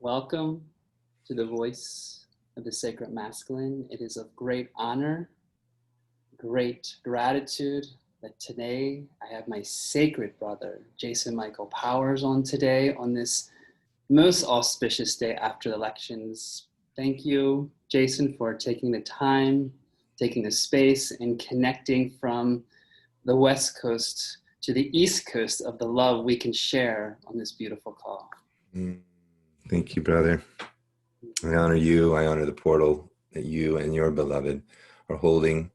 Welcome to the Voice of the Sacred Masculine. It is of great honor, great gratitude that today I have my sacred brother, Jason Michael Powers, on today on this most auspicious day after the elections. Thank you, Jason, for taking the time, taking the space, and connecting from the West Coast to the East Coast of the love we can share on this beautiful call. Thank you, brother. I honor you. I honor the portal that you and your beloved are holding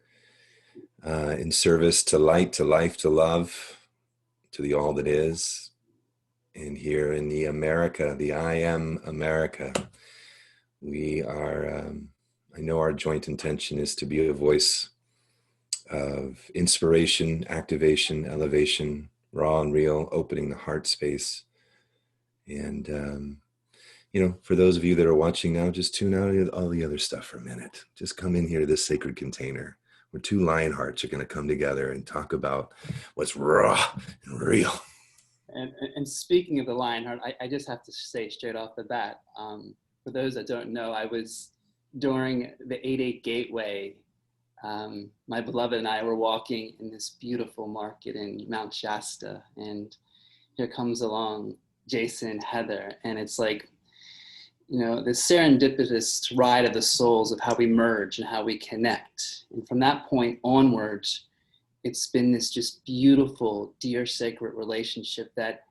in service to light, to life, to love, to the all that is. And here in the America, the I am America, we are, I know our joint intention is to be a voice of inspiration, activation, elevation, raw and real, opening the heart space. And, you know, for those of you that are watching now, just tune out all the other stuff for a minute. Just come in here to this sacred container where two lion hearts are going to come together and talk about what's raw and real. And speaking of the lion heart, I just have to say straight off the bat, for those that don't know, I was during the 8/8 Gateway. My beloved and I were walking in this beautiful market in Mount Shasta, and here comes along Jason and Heather, and it's like, you know, this serendipitous ride of the souls of how we merge and how we connect. And from that point onwards, it's been this just beautiful, dear, sacred relationship that,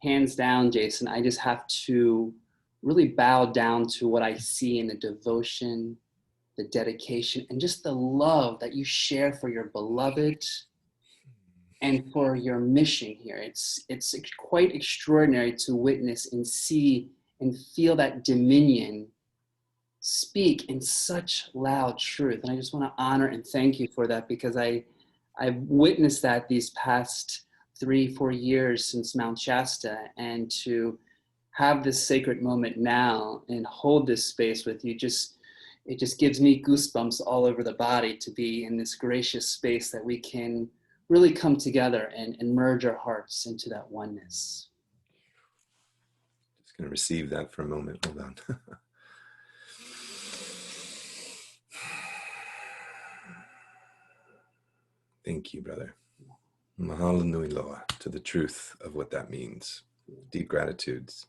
hands down, Jason, I just have to really bow down to what I see in the devotion, the dedication, and just the love that you share for your beloved and for your mission here. It's quite extraordinary to witness and see and feel that dominion speak in such loud truth. And I just want to honor and thank you for that, because I've witnessed that these past 3-4 years since Mount Shasta, and to have this sacred moment now and hold this space with you, it just gives me goosebumps all over the body to be in this gracious space that we can really come together and merge our hearts into that oneness. Just going to receive that for a moment. Hold on. Thank you, brother. Mahalo nui loa to the truth of what that means. Deep gratitudes.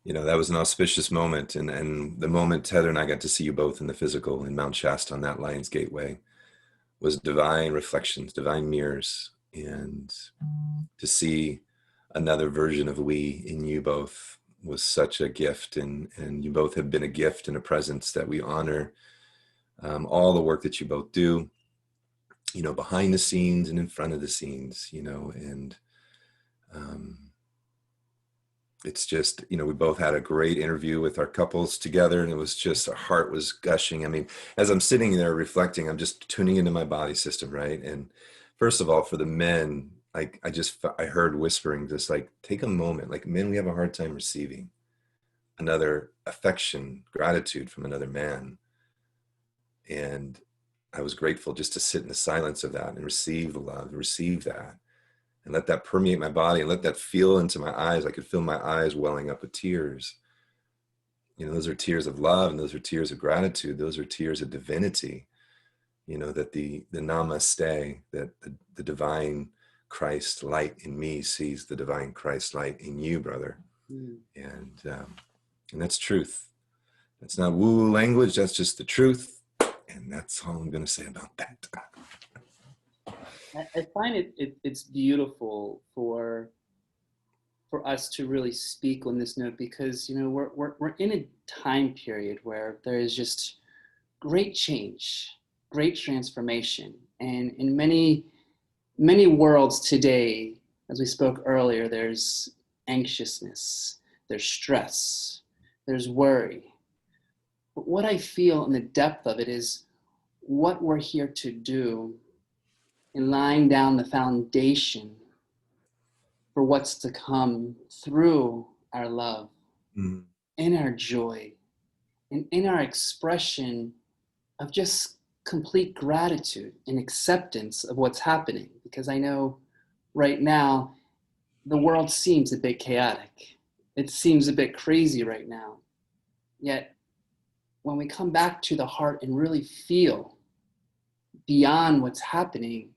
You know, that was an auspicious moment. And the moment Heather and I got to see you both in the physical in Mount Shasta on that Lion's Gateway was divine reflections, divine mirrors. And to see another version of we in you both was such a gift. And you both have been a gift and a presence that we honor. All the work that you both do, you know, behind the scenes and in front of the scenes, you know, and it's just, you know, we both had a great interview with our couples together, and it was just, our heart was gushing. I mean, as I'm sitting there reflecting, I'm just tuning into my body system, right? And first of all, for the men, I heard whispering, just like, take a moment. Like, men, we have a hard time receiving another affection, gratitude from another man. And I was grateful just to sit in the silence of that and receive the love, receive that, and let that permeate my body and let that feel into my eyes. I could feel my eyes welling up with tears. You know, those are tears of love, and those are tears of gratitude. Those are tears of divinity. You know, that the namaste, that the divine Christ light in me sees the divine Christ light in you, brother. And that's truth. That's not woo language. That's just the truth. And that's all I'm going to say about that. I find it's beautiful for us to really speak on this note, because, you know, we're in a time period where there is just great change, great transformation, and in many worlds today, as we spoke earlier, there's anxiousness, there's stress, there's worry. But what I feel in the depth of it is what we're here to do in laying down the foundation for what's to come through our love, in our joy, and in our expression of just complete gratitude and acceptance of what's happening. Because I know right now the world seems a bit chaotic. it seems a bit crazy right now. Yet, when we come back to the heart and really feel beyond what's happening,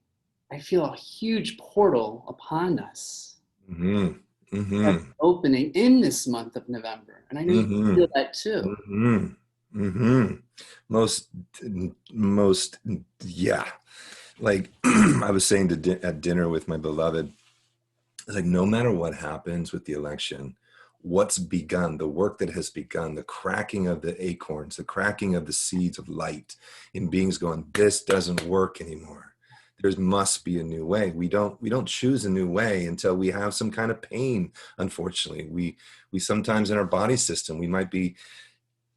I feel a huge portal upon us. Mm-hmm. That's Mm-hmm. opening in this month of November. And I know you Mm-hmm. feel that too. Mm-hmm. Mm-hmm. Most, most, yeah. Like I was saying at dinner with my beloved, it's like no matter what happens with the election, what's begun, the work that has begun, the cracking of the acorns, the cracking of the seeds of light in beings going, this doesn't work anymore. There must be a new way. We don't choose a new way until we have some kind of pain. Unfortunately, we sometimes in our body system, we might be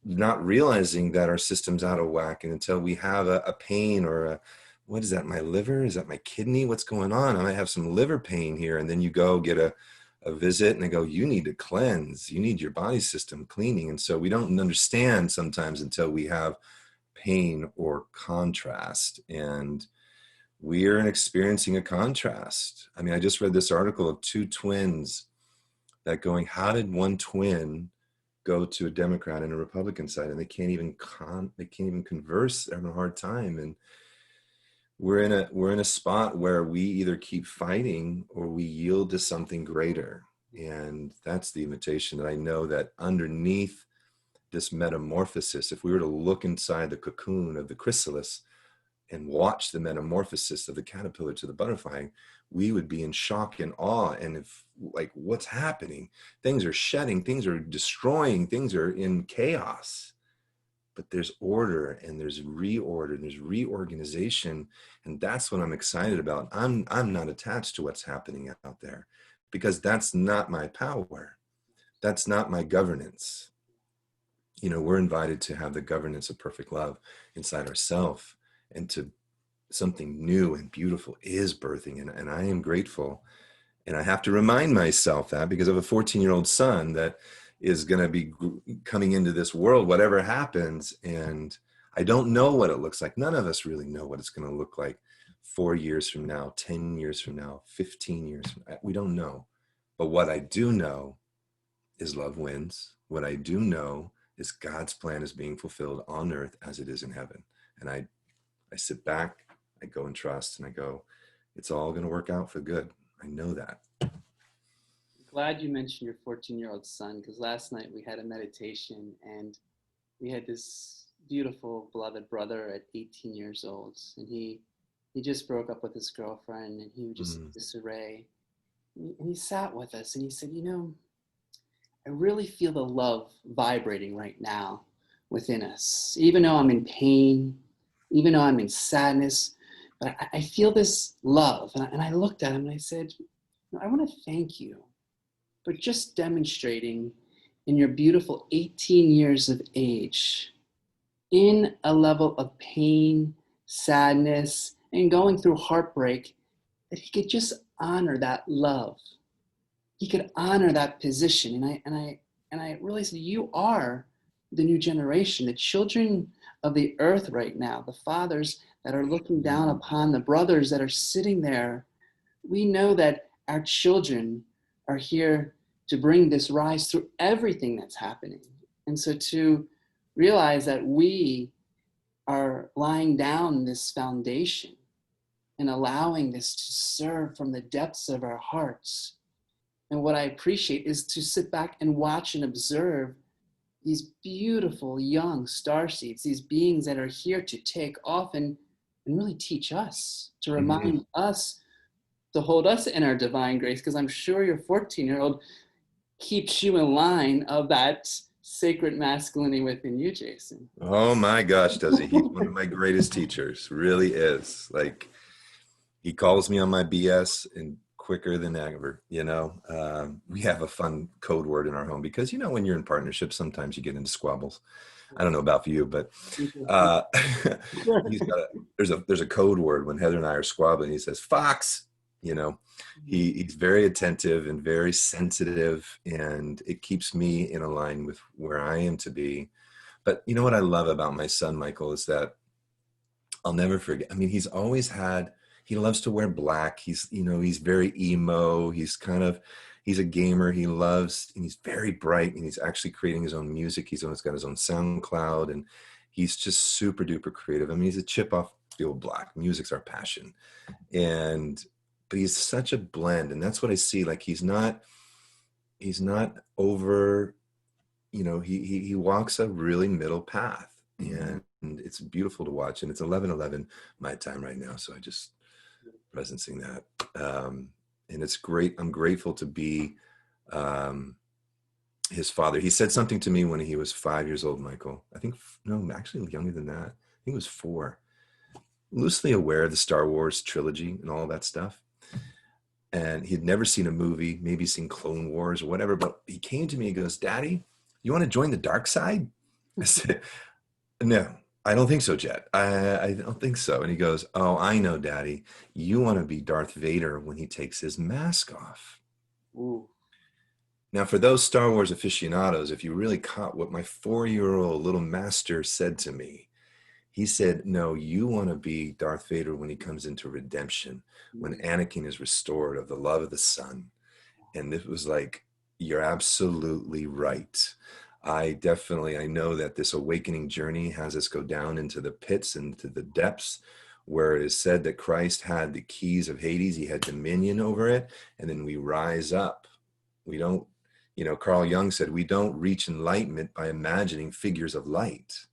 not realizing that our system's out of whack, and until we have a pain or a, what is that, my liver? Is that my kidney? What's going on? I might have some liver pain here. And then you go get a visit and they go, you need to cleanse. You need your body system cleaning. And so we don't understand sometimes until we have pain or contrast. And we're experiencing a contrast. I mean, I just read this article of two twins that going, how did one twin go to a Democrat and a Republican side, and they can't even converse. They're having a hard time. And we're in a spot where we either keep fighting or we yield to something greater. And that's the invitation that I know that underneath this metamorphosis, if we were to look inside the cocoon of the chrysalis and watch the metamorphosis of the caterpillar to the butterfly, we would be in shock and awe. And if, like, what's happening? Things are shedding, things are destroying, things are in chaos. But there's order and there's reorder and there's reorganization. And that's what I'm excited about. I'm not attached to what's happening out there, because that's not my power. That's not my governance. You know, we're invited to have the governance of perfect love inside ourselves, and to something new and beautiful is birthing. And I am grateful. And I have to remind myself that, because I have a 14-year-old son that is going to be coming into this world, whatever happens. And I don't know what it looks like. None of us really know what it's going to look like 4 years from now, 10 years from now, 15 years from now. We don't know. But what I do know is love wins. What I do know is God's plan is being fulfilled on earth as it is in heaven. And I sit back, I go and trust, and I go, it's all going to work out for good. I know that. Glad you mentioned your 14-year-old son, because last night we had a meditation and we had this beautiful beloved brother at 18 years old, and he just broke up with his girlfriend and he was just in disarray. And he sat with us and he said, you know, I really feel the love vibrating right now within us. Even though I'm in pain, even though I'm in sadness, but I feel this love. And I looked at him and I said, I want to thank you for just demonstrating in your beautiful 18 years of age, in a level of pain, sadness, and going through heartbreak, that he could just honor that love. He could honor that position. And I really said, you are the new generation, the children of the earth right now, the fathers that are looking down upon the brothers that are sitting there. We know that our children are here to bring this rise through everything that's happening. And so to realize that we are lying down this foundation and allowing this to serve from the depths of our hearts. And what I appreciate is to sit back and watch and observe these beautiful young starseeds, these beings that are here to take off and really teach us, to remind us, to hold us in our divine grace, because I'm sure your 14-year-old keeps you in line of that sacred masculinity within you, Jason. Oh my gosh, does he? He's one of my greatest teachers, really is. Like, he calls me on my BS and quicker than ever, you know. We have a fun code word in our home because, you know, when you're in partnership, sometimes you get into squabbles. I don't know about you, but there's a code word when Heather and I are squabbling. He says, Fox. You know, he's very attentive and very sensitive, and it keeps me in a line with where I am to be. But you know what I love about my son, Michael, is that I'll never forget. I mean, he loves to wear black. He's very emo. He's kind of, He's a gamer. He loves, and he's very bright, and he's actually creating his own music. He's got his own SoundCloud, and he's just super duper creative. I mean, he's a chip off the old block. Music's our passion. But he's such a blend. And that's what I see. Like, he's not over, you know, he walks a really middle path, and it's beautiful to watch. And it's 11:11 my time right now. So I just presencing that. And it's great. I'm grateful to be his father. He said something to me when he was 5 years old, Michael. I think, no, actually younger than that. I think it was 4. Loosely aware of the Star Wars trilogy and all that stuff. And he'd never seen a movie, maybe seen Clone Wars or whatever, but he came to me and goes, "Daddy, you want to join the dark side?" I said, "No, I don't think so, Jet. I don't think so." And he goes, "Oh, I know, Daddy. You want to be Darth Vader when he takes his mask off." Ooh. Now, for those Star Wars aficionados, if you really caught what my 4-year-old little master said to me, he said, "No, you want to be Darth Vader when he comes into redemption, when Anakin is restored of the love of the Son." And it was like, you're absolutely right. I know that this awakening journey has us go down into the pits and to the depths, where it is said that Christ had the keys of Hades. He had dominion over it. And then we rise up. We don't, you know, Carl Jung said, we don't reach enlightenment by imagining figures of light.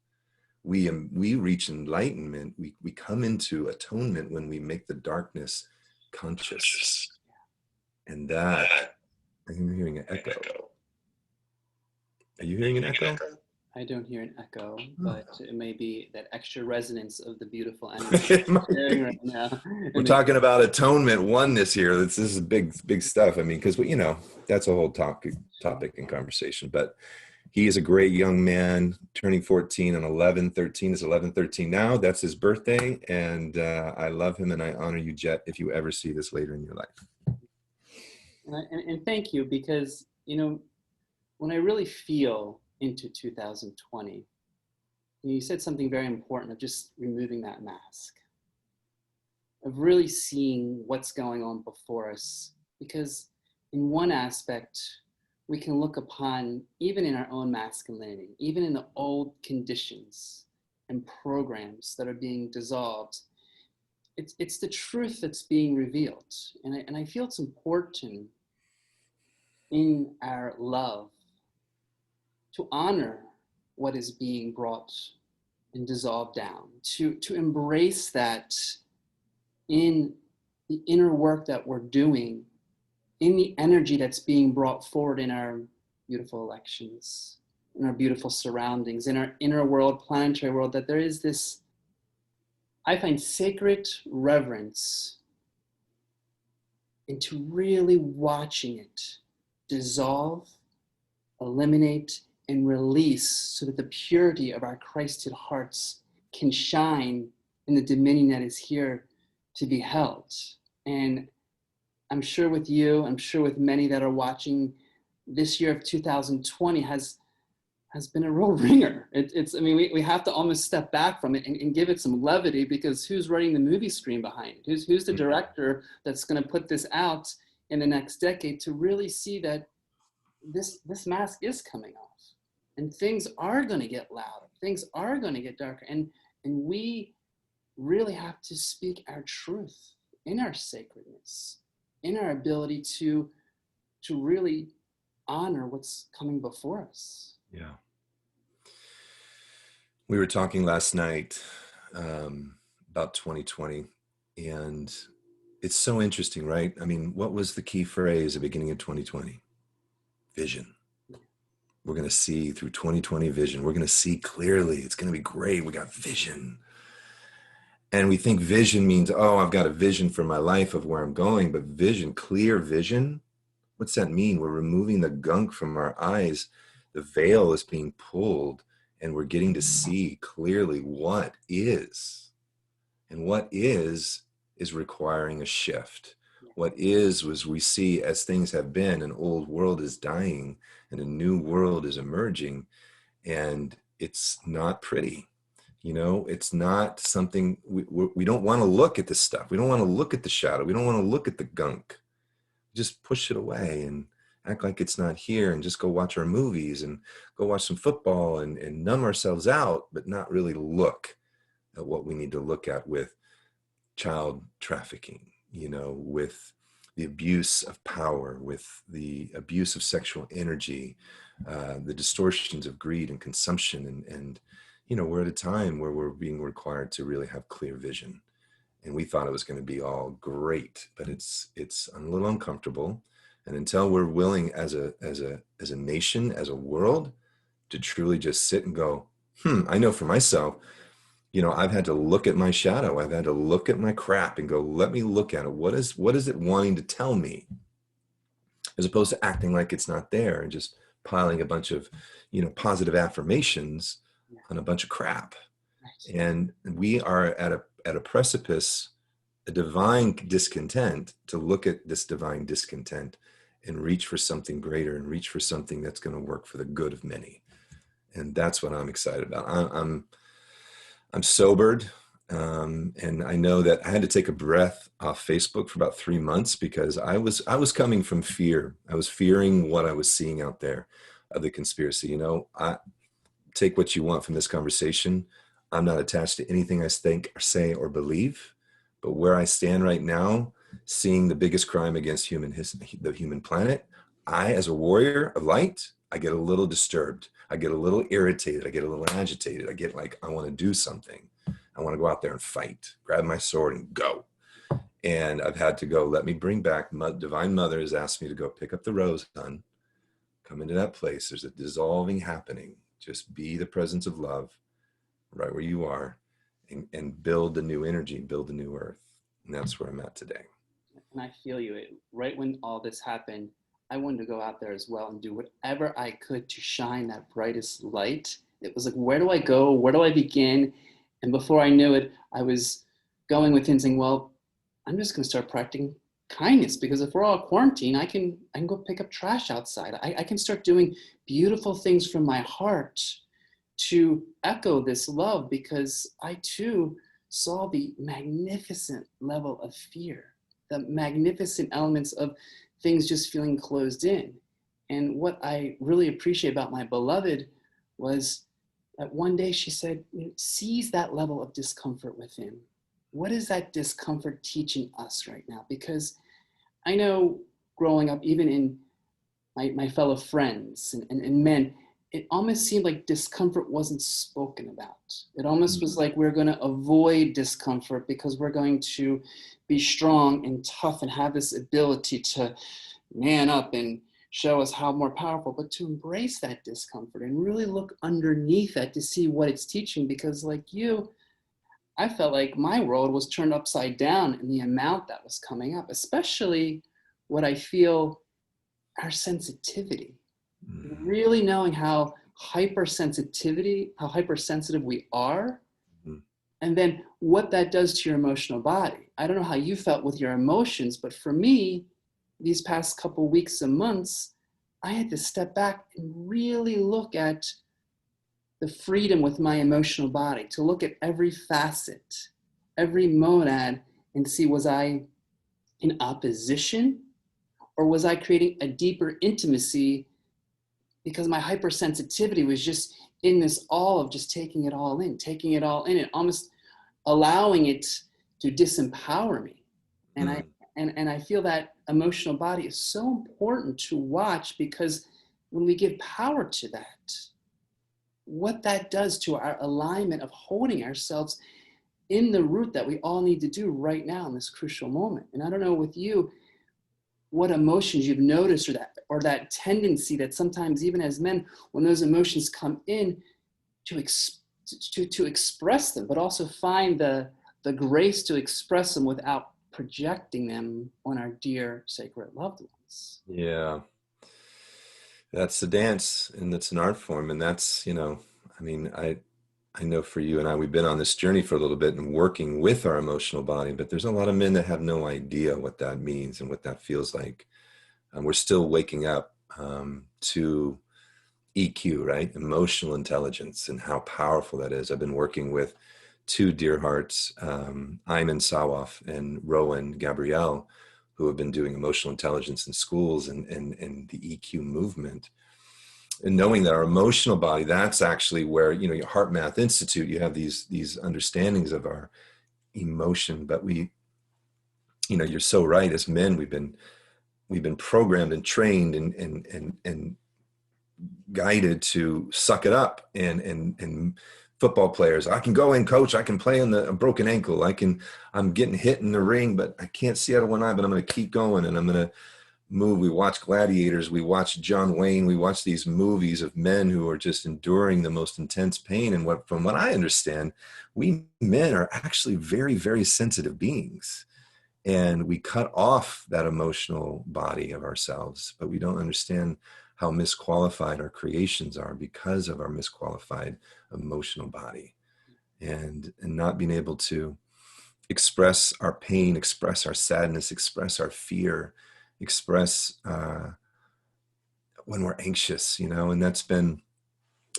We reach enlightenment. We come into atonement when we make the darkness conscious. And that, I'm hearing an echo. Are you hearing an echo? I don't hear an echo, but it may be that extra resonance of the beautiful energy I'm hearing right now. We're talking about atonement, oneness here. This is big stuff. I mean, because, you know, that's a whole topic and conversation. But he is a great young man, turning 14 on 11/13. It's 11/13 now. That's his birthday. And I love him, and I honor you, Jet, if you ever see this later in your life. And thank you, because, you know, when I really feel into 2020, you said something very important of just removing that mask, of really seeing what's going on before us. Because in one aspect, we can look upon, even in our own masculinity, even in the old conditions and programs that are being dissolved, it's the truth that's being revealed. And I feel it's important in our love to honor what is being brought and dissolved down, to embrace that in the inner work that we're doing, in the energy that's being brought forward in our beautiful elections, in our beautiful surroundings, in our inner world, planetary world, that there is this, I find, sacred reverence into really watching it dissolve, eliminate, and release, so that the purity of our Christed hearts can shine in the dominion that is here to be held. And I'm sure with you, I'm sure with many that are watching, this year of 2020 has been a real ringer. I mean, we have to almost step back from it and give it some levity, because who's writing the movie screen behind it? Who's the director that's going to put this out in the next decade, to really see that this mask is coming off, and things are going to get louder, things are going to get darker, and we really have to speak our truth in our sacredness, in our ability to really honor what's coming before us. Yeah. We were talking last night about 2020, and it's so interesting, right? I mean, what was the key phrase at the beginning of 2020? Vision. We're going to see through 2020 vision. We're going to see clearly. It's going to be great. We got vision. And we think vision means, oh, I've got a vision for my life of where I'm going. But vision, clear vision, what's that mean? We're removing the gunk from our eyes. The veil is being pulled, and we're getting to see clearly what is. And what is requiring a shift. What was we see, as things have been, an old world is dying and a new world is emerging, and it's not pretty. You know, it's not something, we don't want to look at this stuff. We don't want to look at the shadow. We don't want to look at the gunk. Just push it away. And act like it's not here and just go watch our movies and go watch some football and numb ourselves out, but not really look at what we need to look at with child trafficking, you know, with the abuse of power, with the abuse of sexual energy, the distortions of greed and consumption. And, you know, we're at a time where we're being required to really have clear vision. And we thought it was going to be all great, but it's a little uncomfortable. And until we're willing as a nation, as a world, to truly just sit and go, I know for myself, you know, I've had to look at my shadow. I've had to look at my crap and go, let me look at it. What is it wanting to tell me? As opposed to acting like it's not there and just piling a bunch of, you know, positive affirmations on a bunch of crap. And we are at a precipice, a divine discontent, to look at this divine discontent and reach for something greater and reach for something that's going to work for the good of many. And that's what I'm excited about. I'm sobered. And I know that I had to take a breath off Facebook for about 3 months because I was coming from fear. I was fearing what I was seeing out there of the conspiracy. You know, I take what you want from this conversation. I'm not attached to anything I think or say or believe, but where I stand right now, seeing the biggest crime against the human planet, I, as a warrior of light, I get a little disturbed. I get a little irritated. I get a little agitated. I get like, I want to do something. I want to go out there and fight, grab my sword and go. And I've had to go, let me bring back, Divine Mother has asked me to go pick up the rose, son. Come into that place. There's a dissolving happening. Just be the presence of love right where you are and build the new energy, build the new earth. And that's where I'm at today. And I feel you. Right when all this happened, I wanted to go out there as well and do whatever I could to shine that brightest light. It was like, where do I go? Where do I begin? And before I knew it, I was going within saying, well, I'm just going to start practicing kindness, because if we're all quarantined, I can go pick up trash outside. I can start doing beautiful things from my heart to echo this love, because I too saw the magnificent level of fear, the magnificent elements of things just feeling closed in. And what I really appreciate about my beloved was that one day she said, seize that level of discomfort within. What is that discomfort teaching us right now? Because I know growing up, even in my fellow friends and men, it almost seemed like discomfort wasn't spoken about. It almost was like we're going to avoid discomfort because we're going to be strong and tough and have this ability to man up and show us how more powerful, but to embrace that discomfort and really look underneath that to see what it's teaching. Because like you, I felt like my world was turned upside down in the amount that was coming up, especially what I feel our sensitivity. Really knowing how hypersensitive we are, and then what that does to your emotional body. I don't know how you felt with your emotions, but for me, these past couple weeks and months, I had to step back and really look at the freedom with my emotional body, to look at every facet, every monad, and see, was I in opposition, or was I creating a deeper intimacy because my hypersensitivity was just in this all of just taking it all in, and almost allowing it to disempower me. And I feel that emotional body is so important to watch, because when we give power to that, what that does to our alignment of holding ourselves in the root that we all need to do right now in this crucial moment. And I don't know with you, what emotions you've noticed, or that tendency that sometimes even as men, when those emotions come in, to express them, but also find the grace to express them without projecting them on our dear sacred loved ones. Yeah. That's the dance, and it's an art form. And that's, you know, I mean, I know for you and I, we've been on this journey for a little bit and working with our emotional body, but there's a lot of men that have no idea what that means and what that feels like. And we're still waking up to EQ, right? Emotional intelligence, and how powerful that is. I've been working with two dear hearts, Ayman Sawaf and Rowan Gabrielle, who have been doing emotional intelligence in schools and the EQ movement, and knowing that our emotional body, that's actually where, you know, your Heart Math Institute, you have these understandings of our emotion. But we, you know, you're so right. As men, we've been programmed and trained and guided to suck it up. And football players, I can go in, coach, I can play on a broken ankle. I'm getting hit in the ring, but I can't see out of one eye, but I'm going to keep going and I'm going to move. We watch Gladiators, we watch John Wayne, we watch these movies of men who are just enduring the most intense pain. And from what I understand, we men are actually very, very sensitive beings. And we cut off that emotional body of ourselves, but we don't understand how misqualified our creations are because of our misqualified emotional body, and not being able to express our pain, express our sadness, express our fear, express when we're anxious, you know. And that's been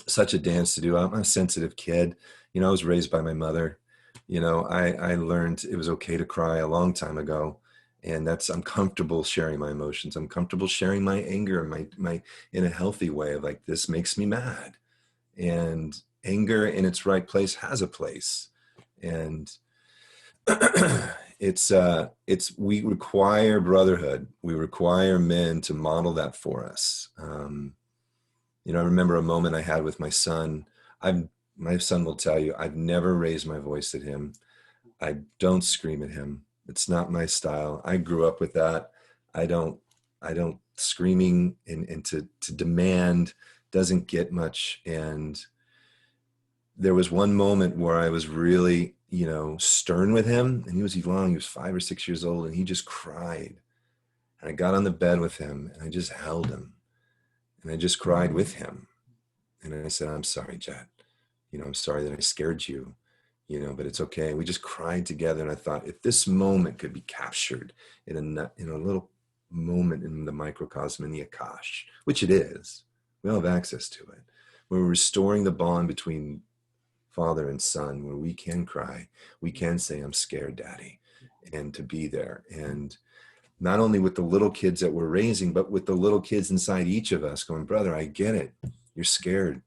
such a dance to do. I'm a sensitive kid. You know, I was raised by my mother. You know, I learned it was okay to cry a long time ago. And I'm comfortable sharing my emotions. I'm comfortable sharing my anger, my in a healthy way of like, this makes me mad. And anger in its right place has a place. And we require brotherhood. We require men to model that for us. You know, I remember a moment I had with my son. My son will tell you, I've never raised my voice at him. I don't scream at him. It's not my style. I grew up with that. I don't screaming and to demand doesn't get much. And there was one moment where I was really, you know, stern with him, and he was 5 or 6 years old, and he just cried. And I got on the bed with him and I just held him and I just cried with him. And I said, I'm sorry, Jet. You know, I'm sorry that I scared you. You know, but it's okay. We just cried together. And I thought, if this moment could be captured in a little moment in the microcosm, in the Akash, which it is, we all have access to it. We're restoring the bond between father and son, where we can cry, we can say, I'm scared, Daddy, and to be there. And not only with the little kids that we're raising, but with the little kids inside each of us going, brother, I get it. You're scared.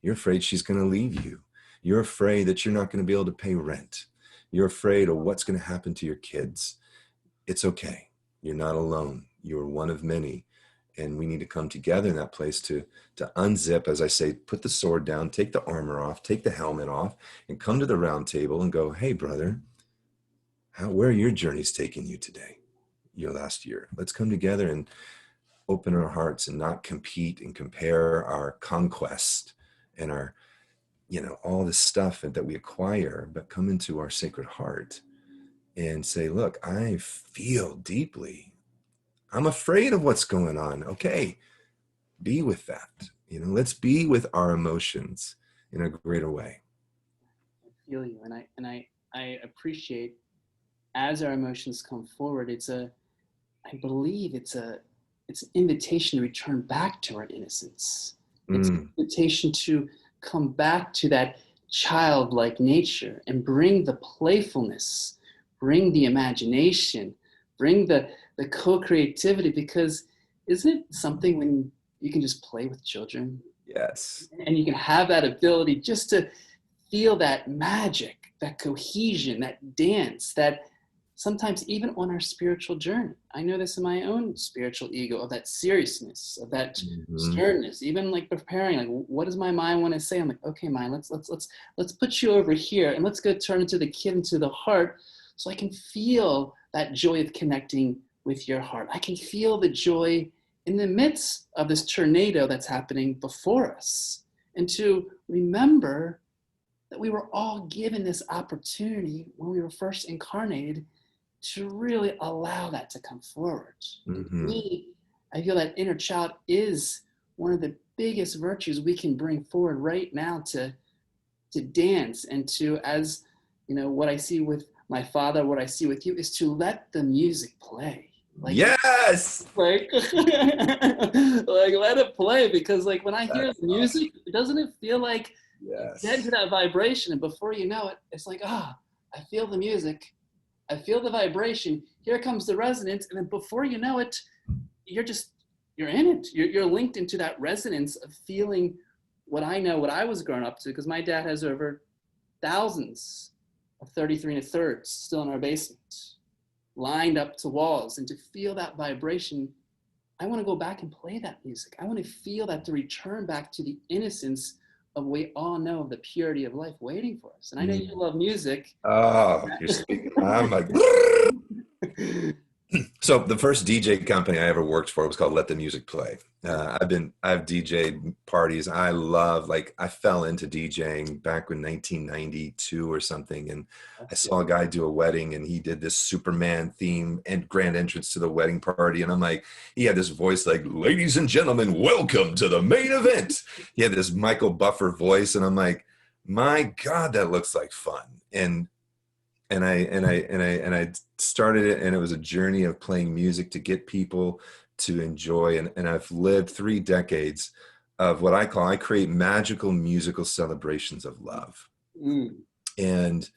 You're afraid she's going to leave you. You're afraid that you're not going to be able to pay rent. You're afraid of what's going to happen to your kids. It's okay. You're not alone. You're one of many. And we need to come together in that place to unzip, as I say, put the sword down, take the armor off, take the helmet off, and come to the round table and go, hey, brother, where are your journeys taking you today, your last year? Let's come together and open our hearts and not compete and compare our conquest and our, you know, all this stuff that we acquire, but come into our sacred heart and say, look, I feel deeply. I'm afraid of what's going on. Okay, be with that. You know, let's be with our emotions in a greater way. I feel you, and I appreciate, as our emotions come forward, I believe it's an invitation to return back to our innocence. It's an invitation to come back to that childlike nature and bring the playfulness, bring the imagination, bring the co-creativity, because isn't it something when you can just play with children? Yes. And you can have that ability just to feel that magic, that cohesion, that dance, that sometimes even on our spiritual journey. I know this in my own spiritual ego, of that seriousness, of that sternness, even like preparing, like, what does my mind want to say? I'm like, okay, mind, let's put you over here and let's go turn into the kid, into the heart, so I can feel that joy of connecting with your heart. I can feel the joy in the midst of this tornado that's happening before us. And to remember that we were all given this opportunity when we were first incarnated to really allow that to come forward. And to me, I feel that inner child is one of the biggest virtues we can bring forward right now to dance, and to, as you know, what I see with my father, what I see with you, is to let the music play. Like, yes, like, like let it play, because like when I hear the music, doesn't it feel like get into that vibration, and before you know it, it's like, I feel the music, I feel the vibration. Here comes the resonance. And then before you know it, you're in it. You're linked into that resonance of feeling what I know, what I was growing up to, because my dad has over thousands of 33 1/3 still in our basement, lined up to walls. And to feel that vibration, I want to go back and play that music. I want to feel that, to return back to the innocence of we all know of the purity of life waiting for us. And I know you love music. Oh, you're speaking. I'm like, so the first DJ company I ever worked for was called Let the Music Play. I've DJed parties. I fell into DJing back in 1992 or something. And I saw a guy do a wedding, and he did this Superman theme and grand entrance to the wedding party. And I'm like, he had this voice like, ladies and gentlemen, welcome to the main event. He had this Michael Buffer voice. And I'm like, my God, that looks like fun. And I started it, and it was a journey of playing music to get people to enjoy. And I've lived 3 decades of what I create magical musical celebrations of love. And,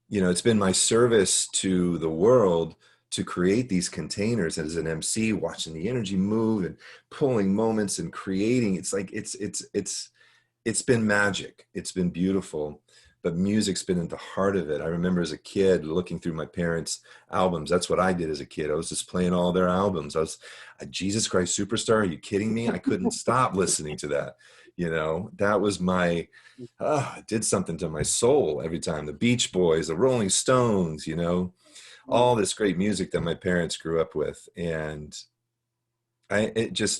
it's been my service to the world to create these containers as an MC, watching the energy move and pulling moments and creating. It's like, it's been magic. It's been beautiful. But music's been at the heart of it. I remember as a kid looking through my parents' albums. That's what I did as a kid. I was just playing all their albums. I was a Jesus Christ Superstar. Are you kidding me? I couldn't stop listening to that. That was it did something to my soul every time. The Beach Boys, the Rolling Stones, all this great music that my parents grew up with. And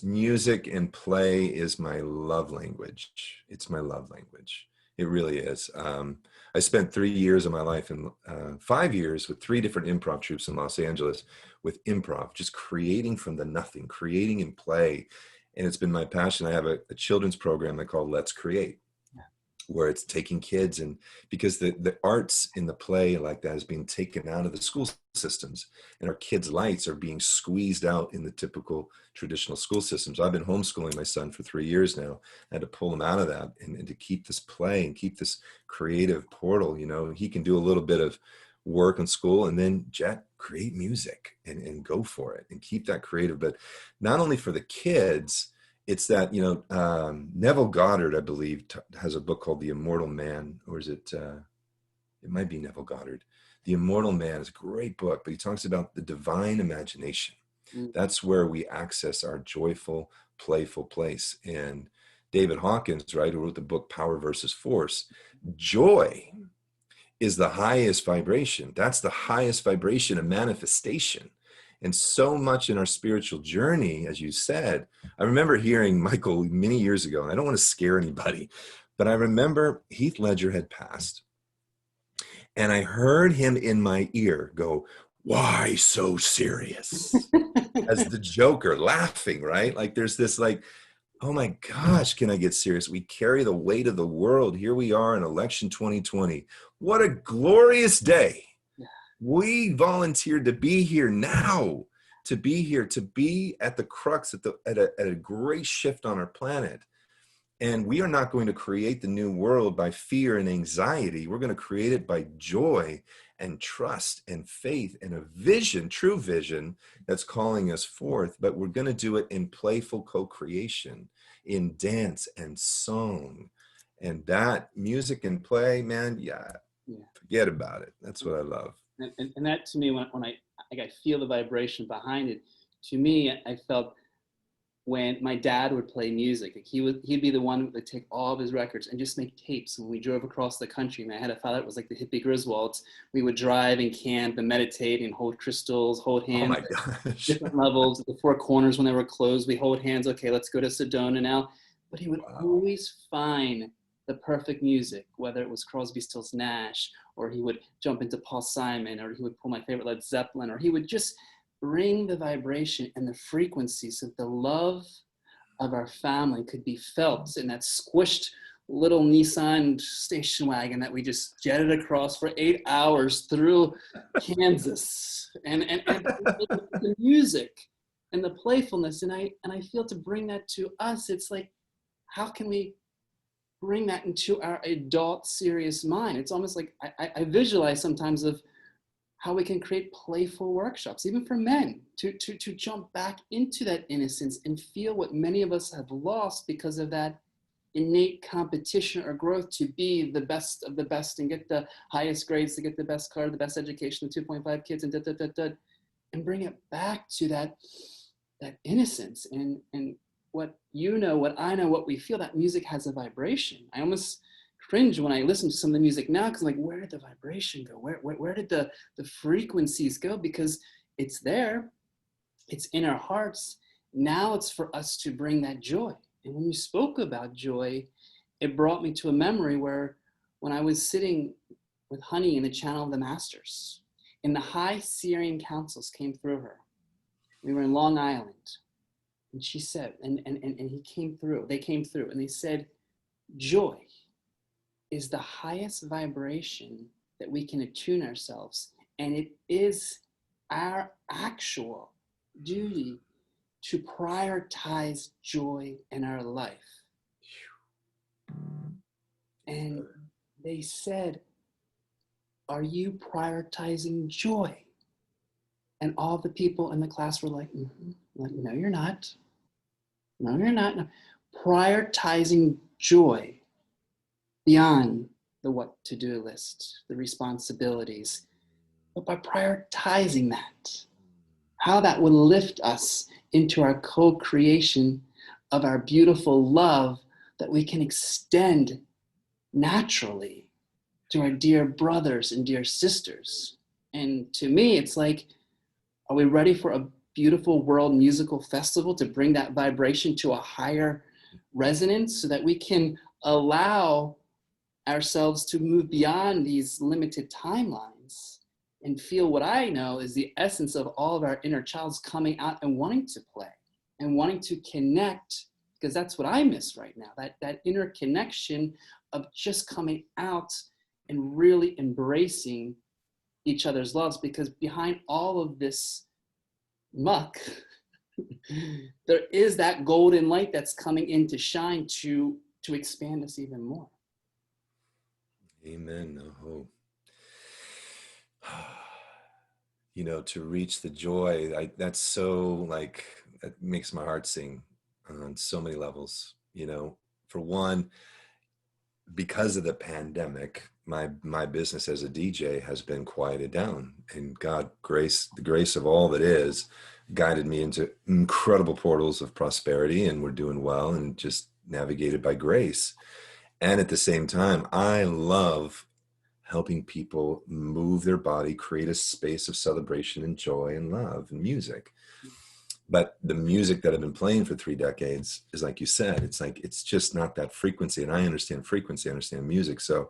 music and play is my love language. It's my love language. It really is. I spent 3 years of my life and 5 years with 3 different improv troupes in Los Angeles with improv, just creating from the nothing, creating in play. And it's been my passion. I have a children's program I call Let's Create, where it's taking kids, and because the arts in the play like that is being taken out of the school systems, and our kids' lights are being squeezed out in the typical traditional school systems. I've been homeschooling my son for 3 years now. I had to pull him out of that and to keep this play and keep this creative portal. He can do a little bit of work in school and then create music and go for it and keep that creative. But not only for the kids, it's that, Neville Goddard, I believe, has a book called The Immortal Man, or is it might be Neville Goddard. The Immortal Man is a great book, but he talks about the divine imagination. That's where we access our joyful, playful place. And David Hawkins, right, who wrote the book Power versus Force, joy is the highest vibration. That's the highest vibration of manifestation. And so much in our spiritual journey, as you said, I remember hearing Michael many years ago, and I don't want to scare anybody, but I remember Heath Ledger had passed, and I heard him in my ear go, "Why so serious?" as the Joker, laughing, right? Like there's this oh my gosh, can I get serious? We carry the weight of the world. Here we are in election 2020. What a glorious day. We volunteered to be here now, to be at the crux, at a great shift on our planet. And we are not going to create the new world by fear and anxiety. We're going to create it by joy and trust and faith and a vision, true vision that's calling us forth. But we're going to do it in playful co-creation, in dance and song. And that music and play, man, forget about it. That's what I love. And that to me, when I feel the vibration behind it, to me, I felt when my dad would play music, he'd be the one who would take all of his records and just make tapes. When we drove across the country, and I had a father that was like the hippie Griswolds, we would drive and camp and meditate and hold crystals, hold hands. Oh my gosh. Different levels, the 4 corners when they were closed, we hold hands. Okay, let's go to Sedona now. But he would always find the perfect music, whether it was Crosby, Stills, Nash, or he would jump into Paul Simon, or he would pull my favorite Led Zeppelin, or he would just bring the vibration and the frequency so that the love of our family could be felt in that squished little Nissan station wagon that we just jetted across for 8 hours through Kansas. And the music and the playfulness, and I feel to bring that to us, it's like, how can we bring that into our adult serious mind? It's almost like I visualize sometimes of how we can create playful workshops, even for men, to jump back into that innocence and feel what many of us have lost because of that innate competition or growth to be the best of the best and get the highest grades, to get the best car, the best education, the 2.5 kids, and and bring it back to that innocence and what you know, what I know, what we feel. That music has a vibration. I almost cringe when I listen to some of the music now, because I'm like, where did the vibration go? Where did the frequencies go? Because it's there, it's in our hearts. Now it's for us to bring that joy. And when you spoke about joy, it brought me to a memory where when I was sitting with Honey in the channel of the masters, and the high Syrian councils came through her. We were in Long Island, and she said, and he came through, they came through, and they said, joy is the highest vibration that we can attune ourselves. And it is our actual duty to prioritize joy in our life. And they said, are you prioritizing joy? And all the people in the class were like, like, no, you're not. No, you're not. No. Prioritizing joy beyond the what to do list, the responsibilities, but by prioritizing that, how that would lift us into our co-creation of our beautiful love that we can extend naturally to our dear brothers and dear sisters. And to me, it's like, are we ready for a beautiful world musical festival to bring that vibration to a higher resonance so that we can allow ourselves to move beyond these limited timelines and feel what I know is the essence of all of our inner childs coming out and wanting to play and wanting to connect, because that's what I miss right now, that inner connection of just coming out and really embracing each other's loves. Because behind all of this muck, there is that golden light that's coming in to shine to expand us even more. Amen. Oh. You know, to reach the joy, that's so, like, that makes my heart sing on so many levels. You know, for one, because of the pandemic, my business as a DJ has been quieted down, and the grace of all that is guided me into incredible portals of prosperity, and we're doing well and just navigated by grace. And at the same time, I love helping people move their body, create a space of celebration and joy and love and music. But the music that I've been playing for 3 decades is, like you said, it's like, it's just not that frequency. And I understand frequency, I understand music. So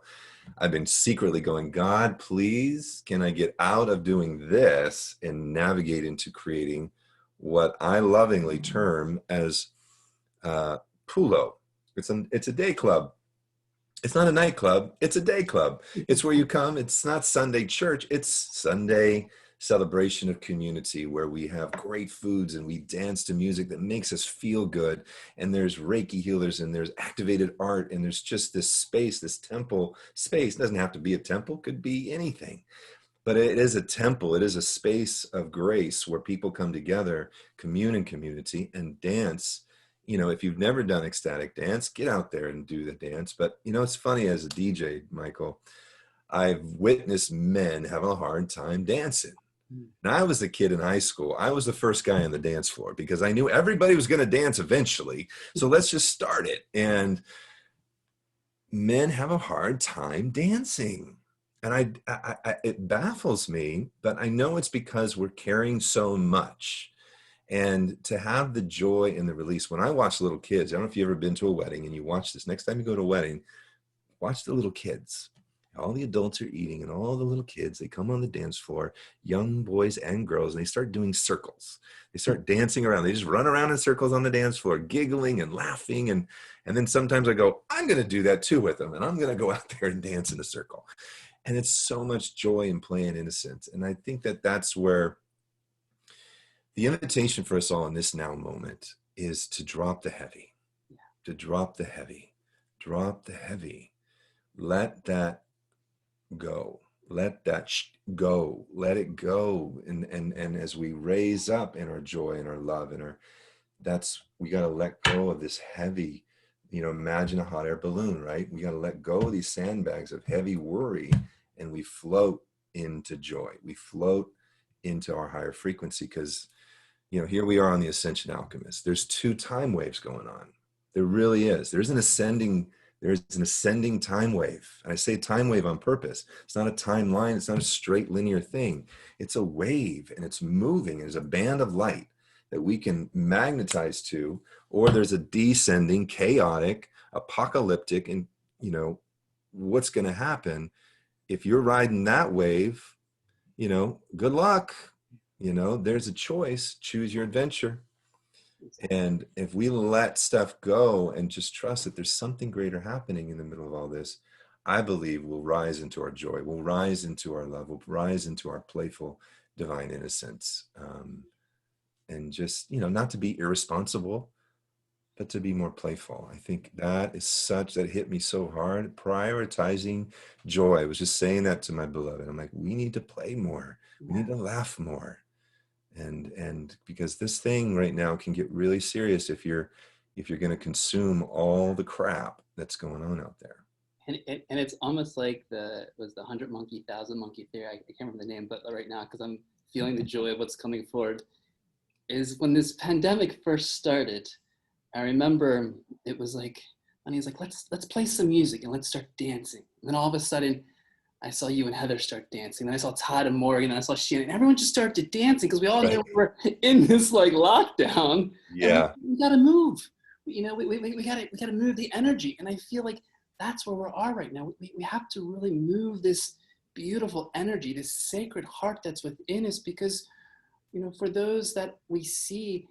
I've been secretly going, God, please, can I get out of doing this and navigate into creating what I lovingly term as pulo. It's a day club. It's not a nightclub. It's a day club. It's where you come. It's not Sunday church. It's Sunday celebration of community, where we have great foods and we dance to music that makes us feel good. And there's Reiki healers and there's activated art. And there's just this space, this temple space. It doesn't have to be a temple, could be anything. But it is a temple. It is a space of grace where people come together, commune in community, and dance. You know, if you've never done ecstatic dance, get out there and do the dance. But, you know, it's funny, as a DJ, Michael, I've witnessed men having a hard time dancing. Now, I was a kid in high school. I was the first guy on the dance floor because I knew everybody was going to dance eventually. So let's just start it. And men have a hard time dancing. And it baffles me, but I know it's because we're carrying so much. And to have the joy and the release, when I watch little kids, I don't know if you've ever been to a wedding and you watch this, next time you go to a wedding, watch the little kids. All the adults are eating and all the little kids, they come on the dance floor, young boys and girls, and they start doing circles. They start dancing around. They just run around in circles on the dance floor, giggling and laughing. And then sometimes I go, I'm going to do that too with them. And I'm going to go out there and dance in a circle. And it's so much joy in play and innocence. And I think that that's where the invitation for us all in this now moment is to drop the heavy, to drop the heavy, drop the heavy. Let that go. Let that go, let it go. And as we raise up in our joy and our love and our, we got to let go of this heavy, imagine a hot air balloon, right? We got to let go of these sandbags of heavy worry, and we float into joy. We float into our higher frequency, because, here we are on the Ascension Alchemists. There's two time waves going on. There really is. There's an ascending time wave. And I say time wave on purpose. It's not a timeline. It's not a straight linear thing. It's a wave, and it's moving. There's a band of light that we can magnetize to, or there's a descending, chaotic, apocalyptic, and what's going to happen if you're riding that wave, good luck. There's a choice. Choose your adventure. And if we let stuff go and just trust that there's something greater happening in the middle of all this, I believe we'll rise into our joy. We'll rise into our love. We'll rise into our playful, divine innocence. And just, not to be irresponsible, but to be more playful. I think that hit me so hard. Prioritizing joy. I was just saying that to my beloved. I'm like, we need to play more. We need to laugh more. And because this thing right now can get really serious if you're going to consume all the crap that's going on out there. And it's almost like the 100 monkey, 1,000 monkey theory. I can't remember the name, but right now, because I'm feeling the joy of what's coming forward, is when this pandemic first started. I remember it was like, and he's like, let's play some music and let's start dancing. And then all of a sudden, I saw you and Heather start dancing. Then I saw Todd and Morgan, and I saw Shannon. Everyone just started dancing because we all knew we were in this like lockdown. Yeah, and we got to move. We got to move the energy. And I feel like that's where we are right now. We have to really move this beautiful energy, this sacred heart that's within us, because for those that we see,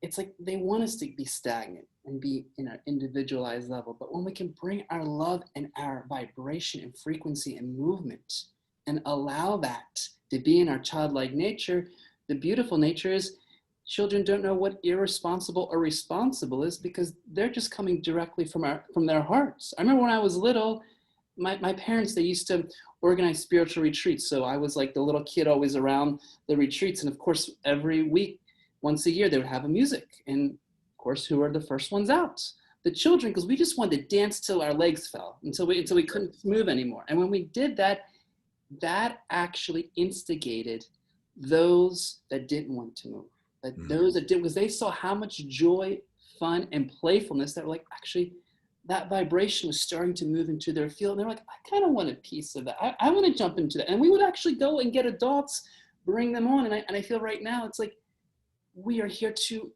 it's like they want us to be stagnant and be in our individualized level. But when we can bring our love and our vibration and frequency and movement and allow that to be in our childlike nature, the beautiful nature is children don't know what irresponsible or responsible is, because they're just coming directly from their hearts. I remember when I was little, my parents, they used to organize spiritual retreats. So I was like the little kid always around the retreats. And of course, every week, once a year, they would have a music. And of course, who are the first ones out? The children, because we just wanted to dance till our legs fell, until we couldn't move anymore. And when we did that, that actually instigated those that didn't want to move. Those that did, because they saw how much joy, fun, and playfulness that were like, actually, that vibration was starting to move into their field. And they're like, I kind of want a piece of that. I want to jump into that. And we would actually go and get adults, bring them on. And I feel right now, it's like, we are here to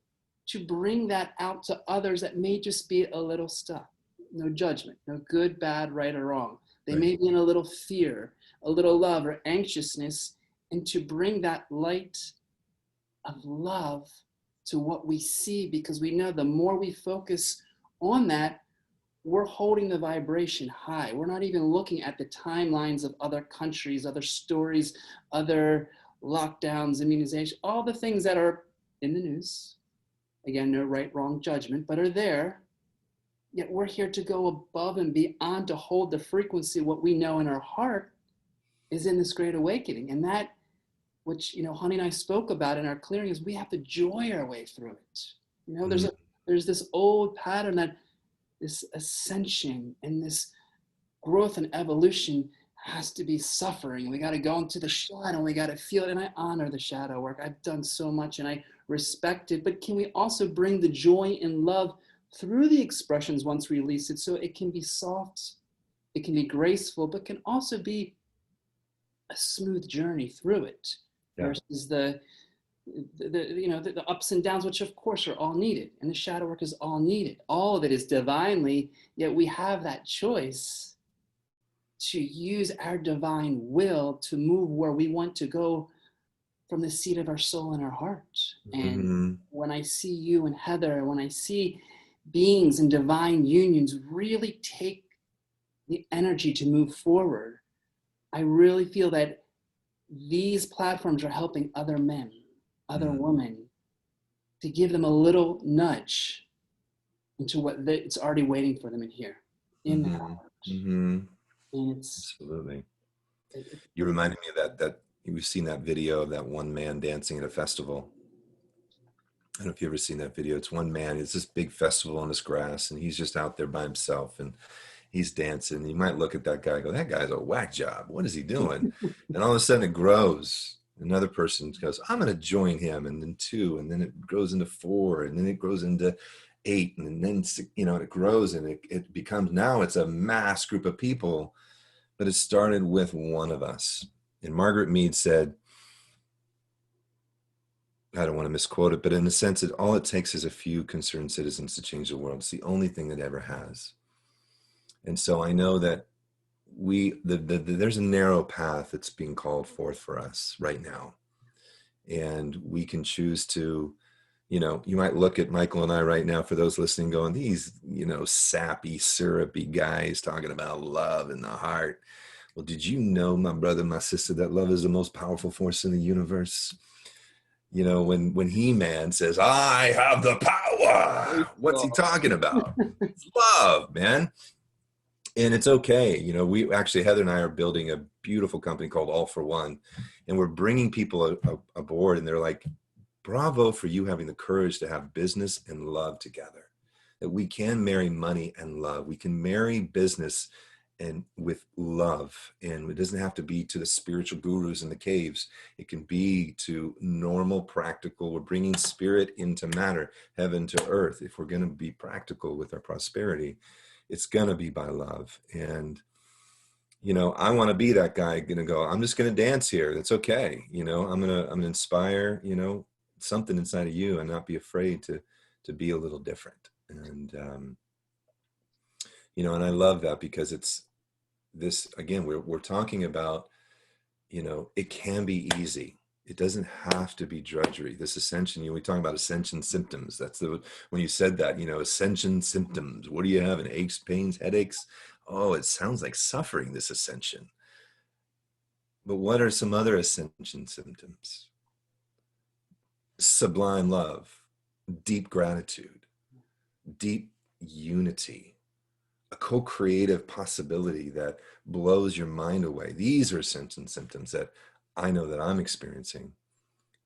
bring that out to others that may just be a little stuck. No judgment, no good, bad, right, or wrong. They may be in a little fear, a little love or anxiousness, and to bring that light of love to what we see, because we know the more we focus on that, we're holding the vibration high. We're not even looking at the timelines of other countries, other stories, other lockdowns, immunization, all the things that are in the news. Again, no right, wrong judgment, but are there. Yet we're here to go above and beyond, to hold the frequency. What we know in our heart is in this great awakening. And that, which, Honey and I spoke about in our clearing, is we have to joy our way through it. There's this old pattern that this ascension and this growth and evolution has to be suffering. We got to go into the shadow. We got to feel it. And I honor the shadow work. I've done so much and I respect it. But can we also bring the joy and love through the expressions once we release it, so it can be soft, it can be graceful, but can also be a smooth journey through it, versus the ups and downs, which of course are all needed, and the shadow work is all needed. All of it is divinely, yet we have that choice to use our divine will to move where we want to go from the seat of our soul and our heart. And when I see you and Heather, when I see beings in divine unions really take the energy to move forward, I really feel that these platforms are helping other men, other women, to give them a little nudge into what it's already waiting for them in here, in their heart. And it's absolutely. You reminded me of that we've seen that video of that one man dancing at a festival. I don't know if you've ever seen that video. It's one man, it's this big festival on this grass, and he's just out there by himself, and he's dancing. You might look at that guy and go, that guy's a whack job. What is he doing? And all of a sudden it grows. Another person goes, I'm going to join him. And then 2, and then it grows into 4, and then it grows into 8, and then, you know, it grows, and it becomes, now it's a mass group of people, but it started with one of us. And Margaret Mead said, I don't want to misquote it, but in a sense, all it takes is a few concerned citizens to change the world. It's the only thing that ever has. And so I know that there's a narrow path that's being called forth for us right now. And we can choose to, you know, you might look at Michael and I right now, for those listening, going, these, you know, sappy, syrupy guys talking about love in the heart. Well, did you know, my brother, my sister, that love is the most powerful force in the universe? You know, when He-Man says, I have the power, what's he talking about? It's love, man. And it's okay. You know, we actually, Heather and I are building a beautiful company called All for One, and we're bringing people aboard, and they're like, bravo for you having the courage to have business and love together. That we can marry money and love. We can marry business and with love, and it doesn't have to be to the spiritual gurus in the caves. It can be to normal, practical. We're bringing spirit into matter, heaven to earth. If we're going to be practical with our prosperity, it's going to be by love. And, you know, I want to be that guy going to go, I'm just going to dance here. That's okay. You know, I'm going to inspire, you know, something inside of you, and not be afraid to be a little different. And, you know, and I love that, because it's this, again, we're talking about, you know, it can be easy. It doesn't have to be drudgery. This ascension, you know, we talk about ascension symptoms. That's when you said that, you know, ascension symptoms. What do you have? Aches, pains, headaches? Oh, it sounds like suffering, this ascension. But what are some other ascension symptoms? Sublime love, deep gratitude, deep unity, a co-creative possibility that blows your mind away. These are ascension symptoms that I know that I'm experiencing.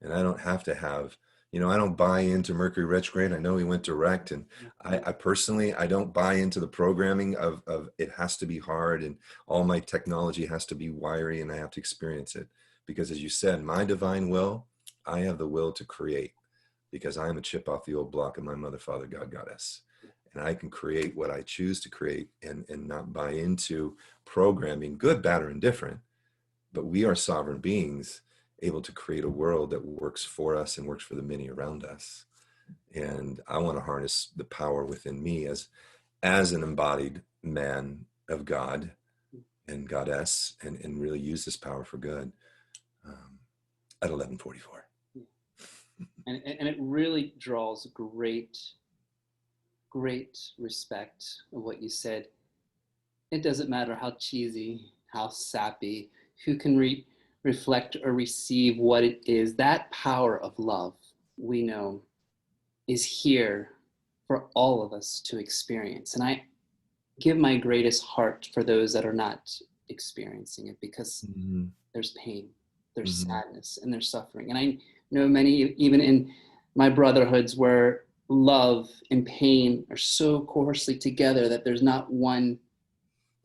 And I don't have to have, you know, I don't buy into Mercury retrograde. I know he went direct, and I personally, I don't buy into the programming of it has to be hard, and all my technology has to be wiry, and I have to experience it. Because as you said, my divine will, I have the will to create, because I am a chip off the old block of my mother, father, God, goddess. And I can create what I choose to create, and not buy into programming, good, bad, or indifferent. But we are sovereign beings, able to create a world that works for us and works for the many around us. And I want to harness the power within me as an embodied man of God and goddess, and really use this power for good at 11:44. And it really draws great respect of what you said. It doesn't matter how cheesy, how sappy, who can reflect or receive what it is. That power of love, we know, is here for all of us to experience. And I give my greatest heart for those that are not experiencing it, because there's pain, there's sadness, and there's suffering. And I know many, even in my brotherhoods, where love and pain are so coarsely together that there's not one,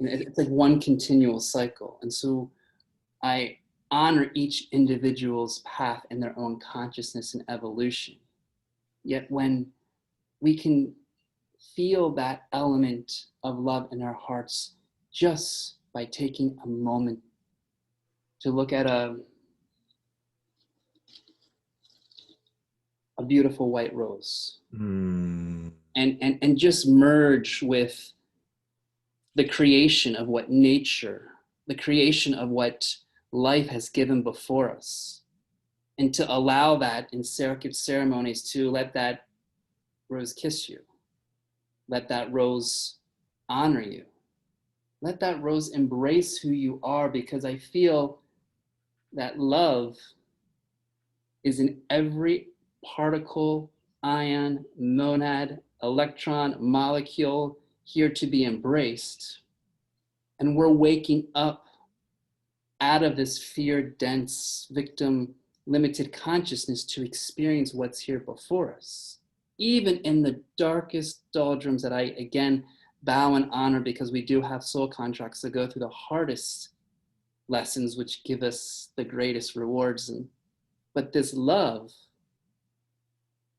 it's like one continual cycle. And so I honor each individual's path in their own consciousness and evolution. Yet when we can feel that element of love in our hearts, just by taking a moment to look at a beautiful white rose, and just merge with the creation of what nature, the creation of what life has given before us, and to allow that in sacred ceremonies to let that rose kiss you, let that rose honor you, let that rose embrace who you are, because I feel that love is in every particle, ion, monad, electron, molecule, here to be embraced. And we're waking up out of this fear-dense, victim-limited consciousness to experience what's here before us. Even in the darkest doldrums that I, again, bow and honor, because we do have soul contracts that go through the hardest lessons, which give us the greatest rewards. But this love,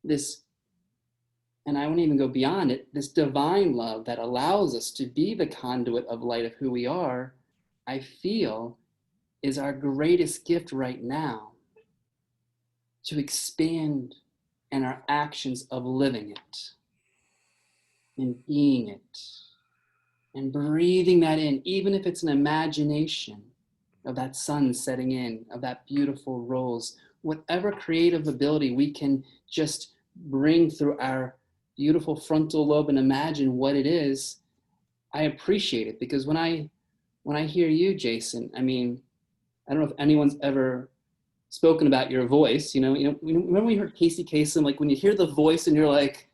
this, and I won't even go beyond it, this divine love that allows us to be the conduit of light of who we are, I feel is our greatest gift right now, to expand in our actions of living it and being it and breathing that in, even if it's an imagination of that sun setting in, of that beautiful rose, whatever creative ability we can just bring through our beautiful frontal lobe and imagine what it is. I appreciate it, because when I hear you, Jason, I mean, I don't know if anyone's ever spoken about your voice. When we heard Casey Kasem, like when you hear the voice and you're like,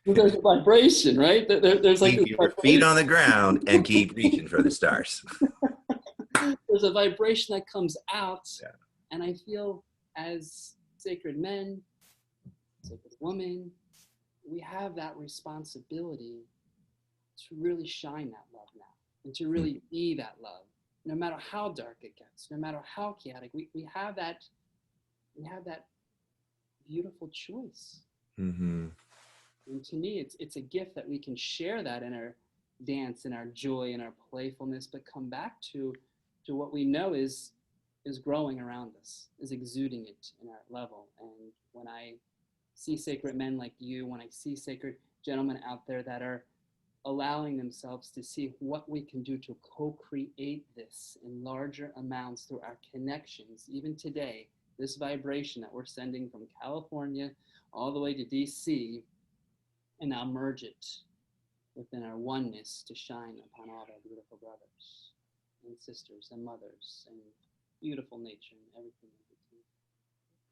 there's a vibration, right? There's like keep your feet on the ground and keep reaching for the stars. There's a vibration that comes out, yeah. And I feel as sacred men, sacred women, we have that responsibility to really shine that love now, and to really be that love. No matter how dark it gets, no matter how chaotic, we have that beautiful choice. Mm-hmm. And to me, it's a gift that we can share that in our dance, in our joy, in our playfulness, but come back to what we know is growing around us, is exuding it in our level. And when I see sacred men like you, when I see sacred gentlemen out there that are allowing themselves to see what we can do to co-create this in larger amounts through our connections, even today, this vibration that we're sending from California all the way to DC, and now merge it within our oneness to shine upon all of our beautiful brothers and sisters and mothers and beautiful nature and everything in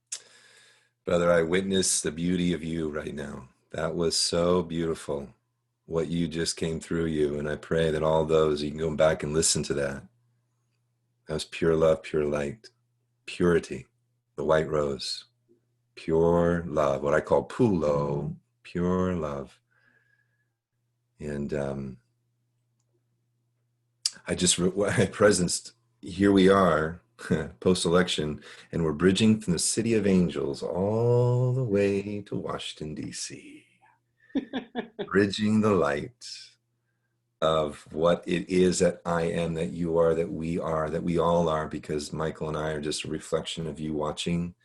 between. Brother, I witness the beauty of you right now. That was so beautiful, what you just came through you. And I pray that all those, you can go back and listen to that. That was pure love, pure light, purity, the white rose, pure love, what I call pulo, pure love. And I presenced, here we are, post-election, and we're bridging from the city of angels all the way to Washington, D.C. Bridging the light of what it is that I am, that you are, that we all are, because Michael and I are just a reflection of you watching.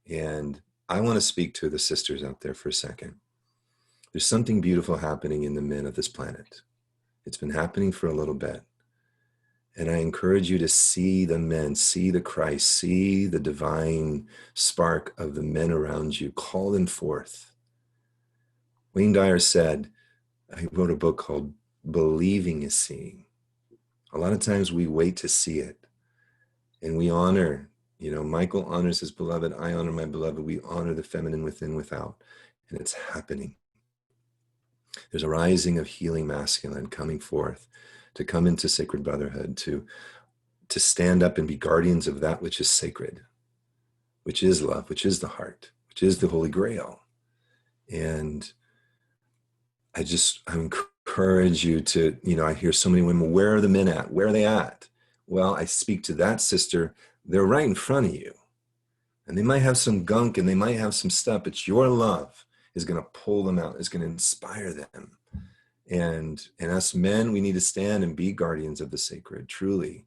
And I want to speak to the sisters out there for a second. There's something beautiful happening in the men of this planet. It's been happening for a little bit. And I encourage you to see the men, see the Christ, see the divine spark of the men around you. Call them forth. Wayne Dyer said, he wrote a book called Believing is Seeing. A lot of times we wait to see it. And we honor, Michael honors his beloved, I honor my beloved. We honor the feminine within, without. And it's happening. There's a rising of healing masculine coming forth, to come into sacred brotherhood, to stand up and be guardians of that which is sacred, which is love, which is the heart, which is the Holy Grail. And I encourage you to, I hear so many women, where are the men at? Where are they at? Well, I speak to that sister, they're right in front of you. And they might have some gunk and they might have some stuff, but your love is going to pull them out, is going to inspire them. And us men, we need to stand and be guardians of the sacred, truly,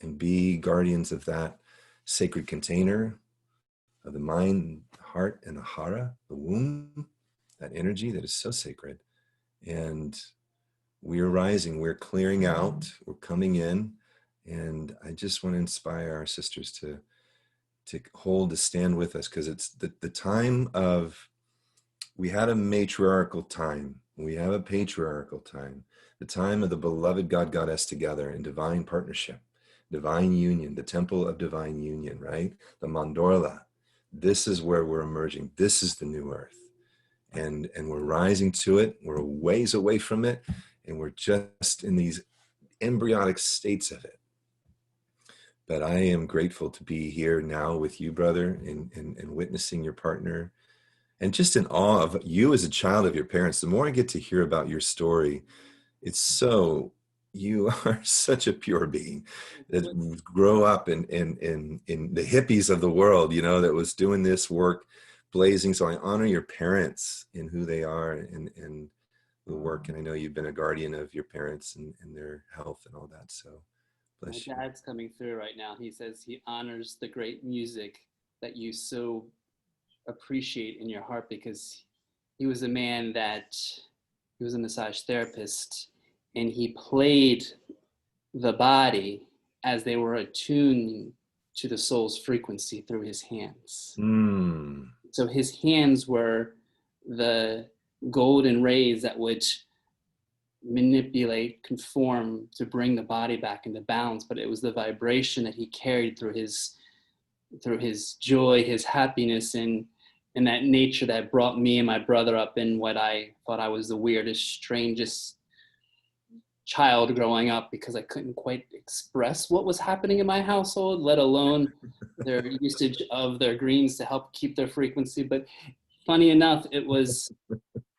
and be guardians of that sacred container of the mind, the heart, and the hara, the womb, that energy that is so sacred. And we're rising, we're clearing out, we're coming in. And I just want to inspire our sisters to stand with us, because it's the time of, we had a matriarchal time, we have a patriarchal time, the time of the beloved God Goddess together in divine partnership, divine union, the temple of divine union, right? The mandorla. This is where we're emerging. This is the new earth. And we're rising to it. We're a ways away from it. And we're just in these embryonic states of it. But I am grateful to be here now with you, brother, and witnessing your partner, and just in awe of you as a child of your parents. The more I get to hear about your story, it's so, you are such a pure being that grow up in the hippies of the world, you know, that was doing this work blazing. So I honor your parents and who they are and the work. And I know you've been a guardian of your parents and their health and all that. So My bless you. dad's coming through right now. He says he honors the great music that you so appreciate in your heart, because he was a man that, he was a massage therapist, and he played the body as they were attuned to the soul's frequency through his hands. Mm. So his hands were the golden rays that would manipulate, conform to bring the body back into balance, but it was the vibration that he carried through his joy, his happiness, and that nature that brought me and my brother up in what I thought I was the weirdest, strangest child growing up, because I couldn't quite express what was happening in my household, let alone their usage of their greens to help keep their frequency. But funny enough, it was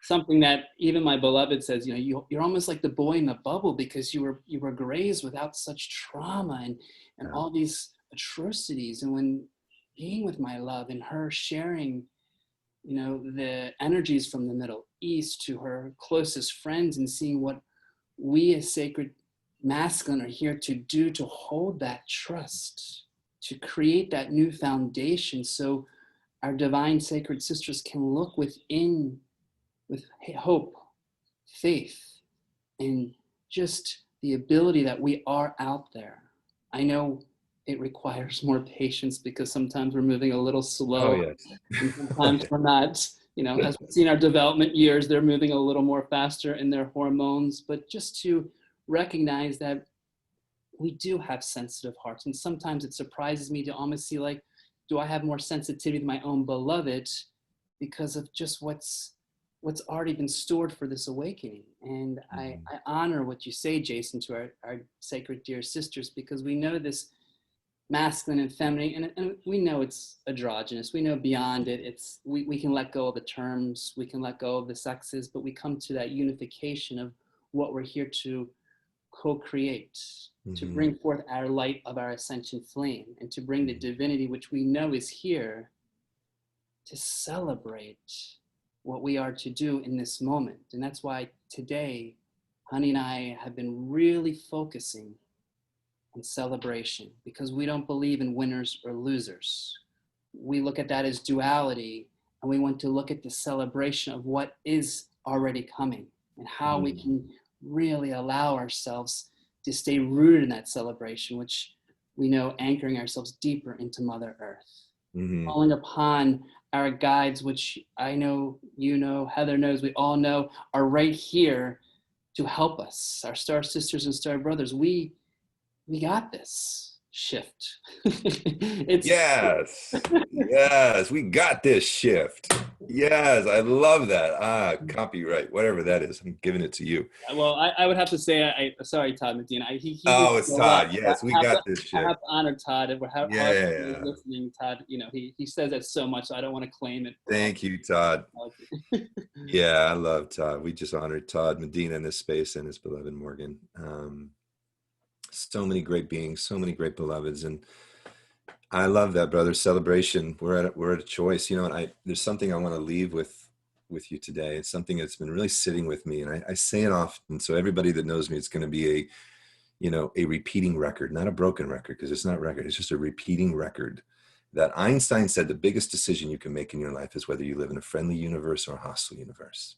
something that even my beloved says, you know, you're almost like the boy in the bubble, because you were raised without such trauma and all these atrocities. And when being with my love and her sharing, you know, the energies from the Middle East to her closest friends, and seeing what we as sacred masculine are here to do, to hold that trust, to create that new foundation, so our divine sacred sisters can look within with hope, faith, and just the ability that we are out there. I know it requires more patience, because sometimes we're moving a little slow. Oh, yes. And sometimes we're not, you know, as we've seen our development years, they're moving a little more faster in their hormones. But just to recognize that we do have sensitive hearts. And sometimes it surprises me to almost see, like, do I have more sensitivity to my own beloved because of just what's already been stored for this awakening? And I honor what you say, Jason, to our sacred dear sisters, because we know this masculine and feminine, and we know it's androgynous. We know beyond it, we can let go of the terms, we can let go of the sexes, but we come to that unification of what we're here to co-create, to bring forth our light of our ascension flame, and to bring the divinity which we know is here, to celebrate what we are to do in this moment. And that's why today, Honey and I have been really focusing on celebration, because we don't believe in winners or losers. We look at that as duality, and we want to look at the celebration of what is already coming, and how we can really allow ourselves to stay rooted in that celebration, which we know anchoring ourselves deeper into Mother Earth, calling upon our guides, which I know, you know, Heather knows, we all know, are right here to help us, our star sisters and star brothers. We got this shift. Yes. Yes. We got this shift. Yes. I love that. Copyright, whatever that is. I'm giving it to you. Well, I would have to say, sorry, Todd Medina. He Oh, did it's a lot. Todd. Yes. We got this I shift. have to honor Todd. However he's Yeah. listening, Todd, you know, he says that so much, so I don't want to claim it. Thank you, Todd. Yeah, I love Todd. We just honored Todd Medina in this space and his beloved Morgan. So many great beings, so many great beloveds, and I love that, brother. Celebration. We're at a choice, you know. And there's something I want to leave with you today. It's something that's been really sitting with me, and I say it often. So everybody that knows me, it's going to be a repeating record, not a broken record, because it's not record. It's just a repeating record. That Einstein said the biggest decision you can make in your life is whether you live in a friendly universe or a hostile universe.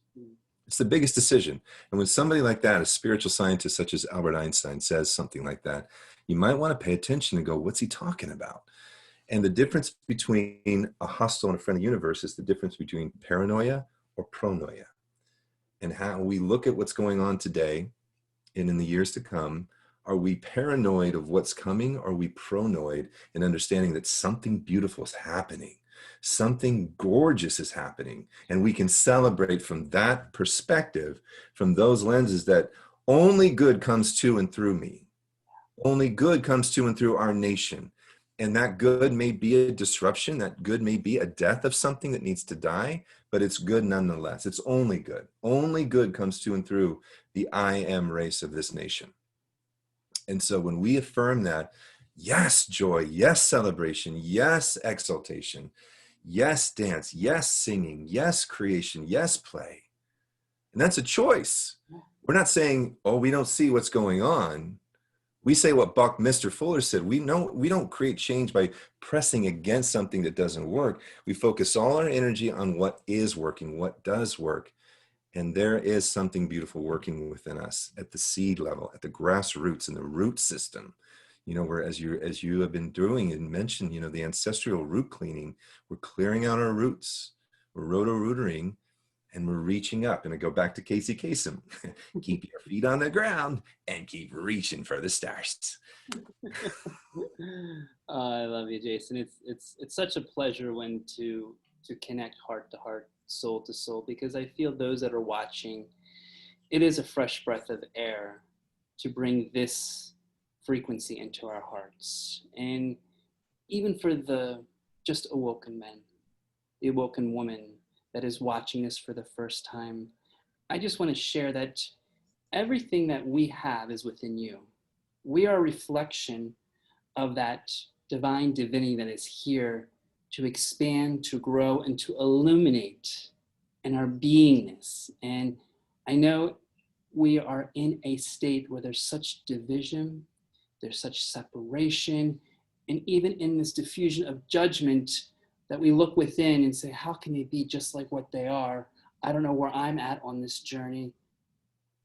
It's the biggest decision. And when somebody like that, a spiritual scientist such as Albert Einstein, says something like that, you might want to pay attention and go, what's he talking about? And the difference between a hostile and a friendly universe is the difference between paranoia or pronoia. And how we look at what's going on today and in the years to come. Are we paranoid of what's coming? Or are we pronoid in understanding that something beautiful is happening? Something gorgeous is happening. And we can celebrate from that perspective, from those lenses, that only good comes to and through me. Only good comes to and through our nation. And that good may be a disruption. That good may be a death of something that needs to die, but it's good nonetheless. It's only good. Only good comes to and through the I am race of this nation. And so when we affirm that, yes, joy, yes, celebration, yes, exaltation, yes, dance, yes, singing, yes, creation, yes, play. And that's a choice. We're not saying, oh, we don't see what's going on. We say what Buckminster Fuller said. We don't create change by pressing against something that doesn't work. We focus all our energy on what is working, what does work. And there is something beautiful working within us at the seed level, at the grassroots, in the root system. You know, where as you have been doing and mentioned, you know, the ancestral root cleaning, we're clearing out our roots, we're roto-rootering, and we're reaching up. And I go back to Casey Kasem. Keep your feet on the ground and keep reaching for the stars. I love you, Jason. It's such a pleasure when to connect heart to heart, soul to soul, because I feel those that are watching, it is a fresh breath of air to bring this frequency into our hearts. And even for the just awoken men, the awoken woman that is watching this for the first time, I just want to share that everything that we have is within you. We are a reflection of that divine divinity that is here to expand, to grow, and to illuminate in our beingness. And I know we are in a state where there's such division, there's such separation, and even in this diffusion of judgment that we look within and say, how can they be just like what they are? I don't know where I'm at on this journey.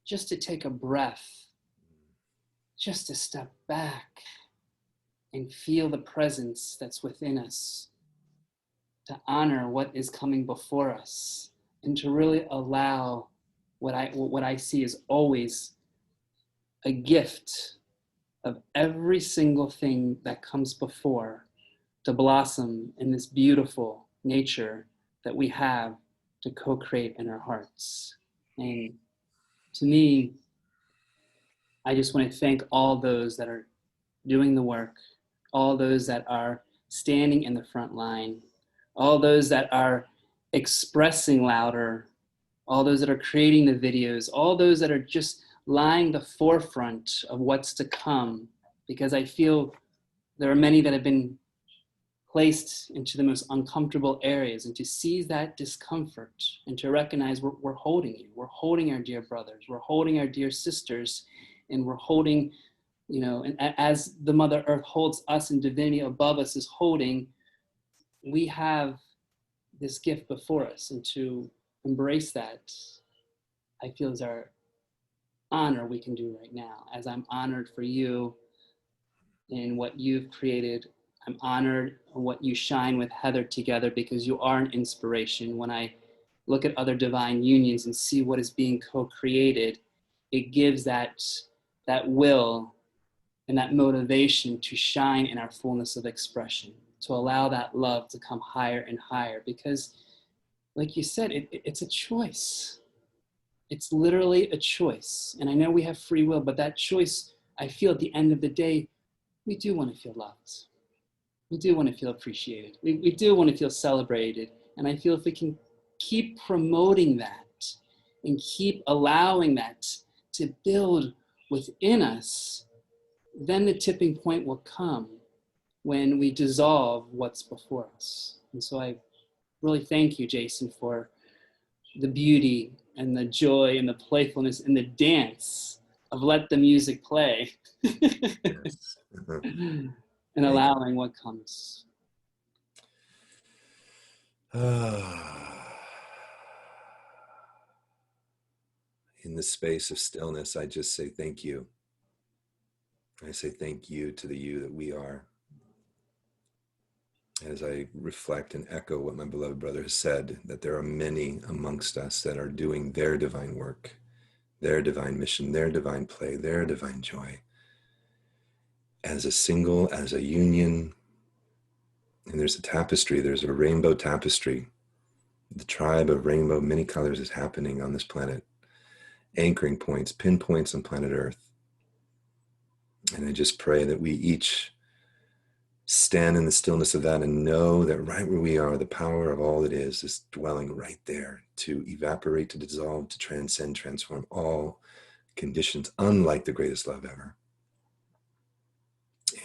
Just to take a breath, just to step back and feel the presence that's within us, to honor what is coming before us, and to really allow what I see is always a gift of every single thing that comes before to blossom in this beautiful nature that we have to co-create in our hearts. And to me, I just want to thank all those that are doing the work, all those that are standing in the front line, all those that are expressing louder, all those that are creating the videos, all those that are just lying the forefront of what's to come, because I feel there are many that have been placed into the most uncomfortable areas, and to seize that discomfort and to recognize we're holding you, we're holding our dear brothers, we're holding our dear sisters, and we're holding, you know, and as the Mother Earth holds us and divinity above us is holding, we have this gift before us, and to embrace that, I feel is our honor we can do right now. As I'm honored for you in what you've created, I'm honored on what you shine with Heather together, because you are an inspiration. When I look at other divine unions and see what is being co-created, it gives that will and that motivation to shine in our fullness of expression, to allow that love to come higher and higher. Because like you said, it's a choice. It's literally a choice. And I know we have free will, but that choice, I feel at the end of the day, we do want to feel loved. We do want to feel appreciated. We do want to feel celebrated. And I feel if we can keep promoting that and keep allowing that to build within us, then the tipping point will come when we dissolve what's before us. And so I really thank you, Jason, for the beauty and the joy and the playfulness and the dance of let the music play. Yes. And allowing what comes. In the space of stillness, I just say thank you. I say thank you to the you that we are. As I reflect and echo what my beloved brother has said, that there are many amongst us that are doing their divine work, their divine mission, their divine play, their divine joy, as a single, as a union. And there's a tapestry, there's a rainbow tapestry. The tribe of rainbow, many colors is happening on this planet. Anchoring points, pinpoints on planet Earth. And I just pray that we each stand in the stillness of that and know that right where we are, the power of all that is dwelling right there to evaporate, to dissolve, to transcend, transform all conditions, unlike the greatest love ever.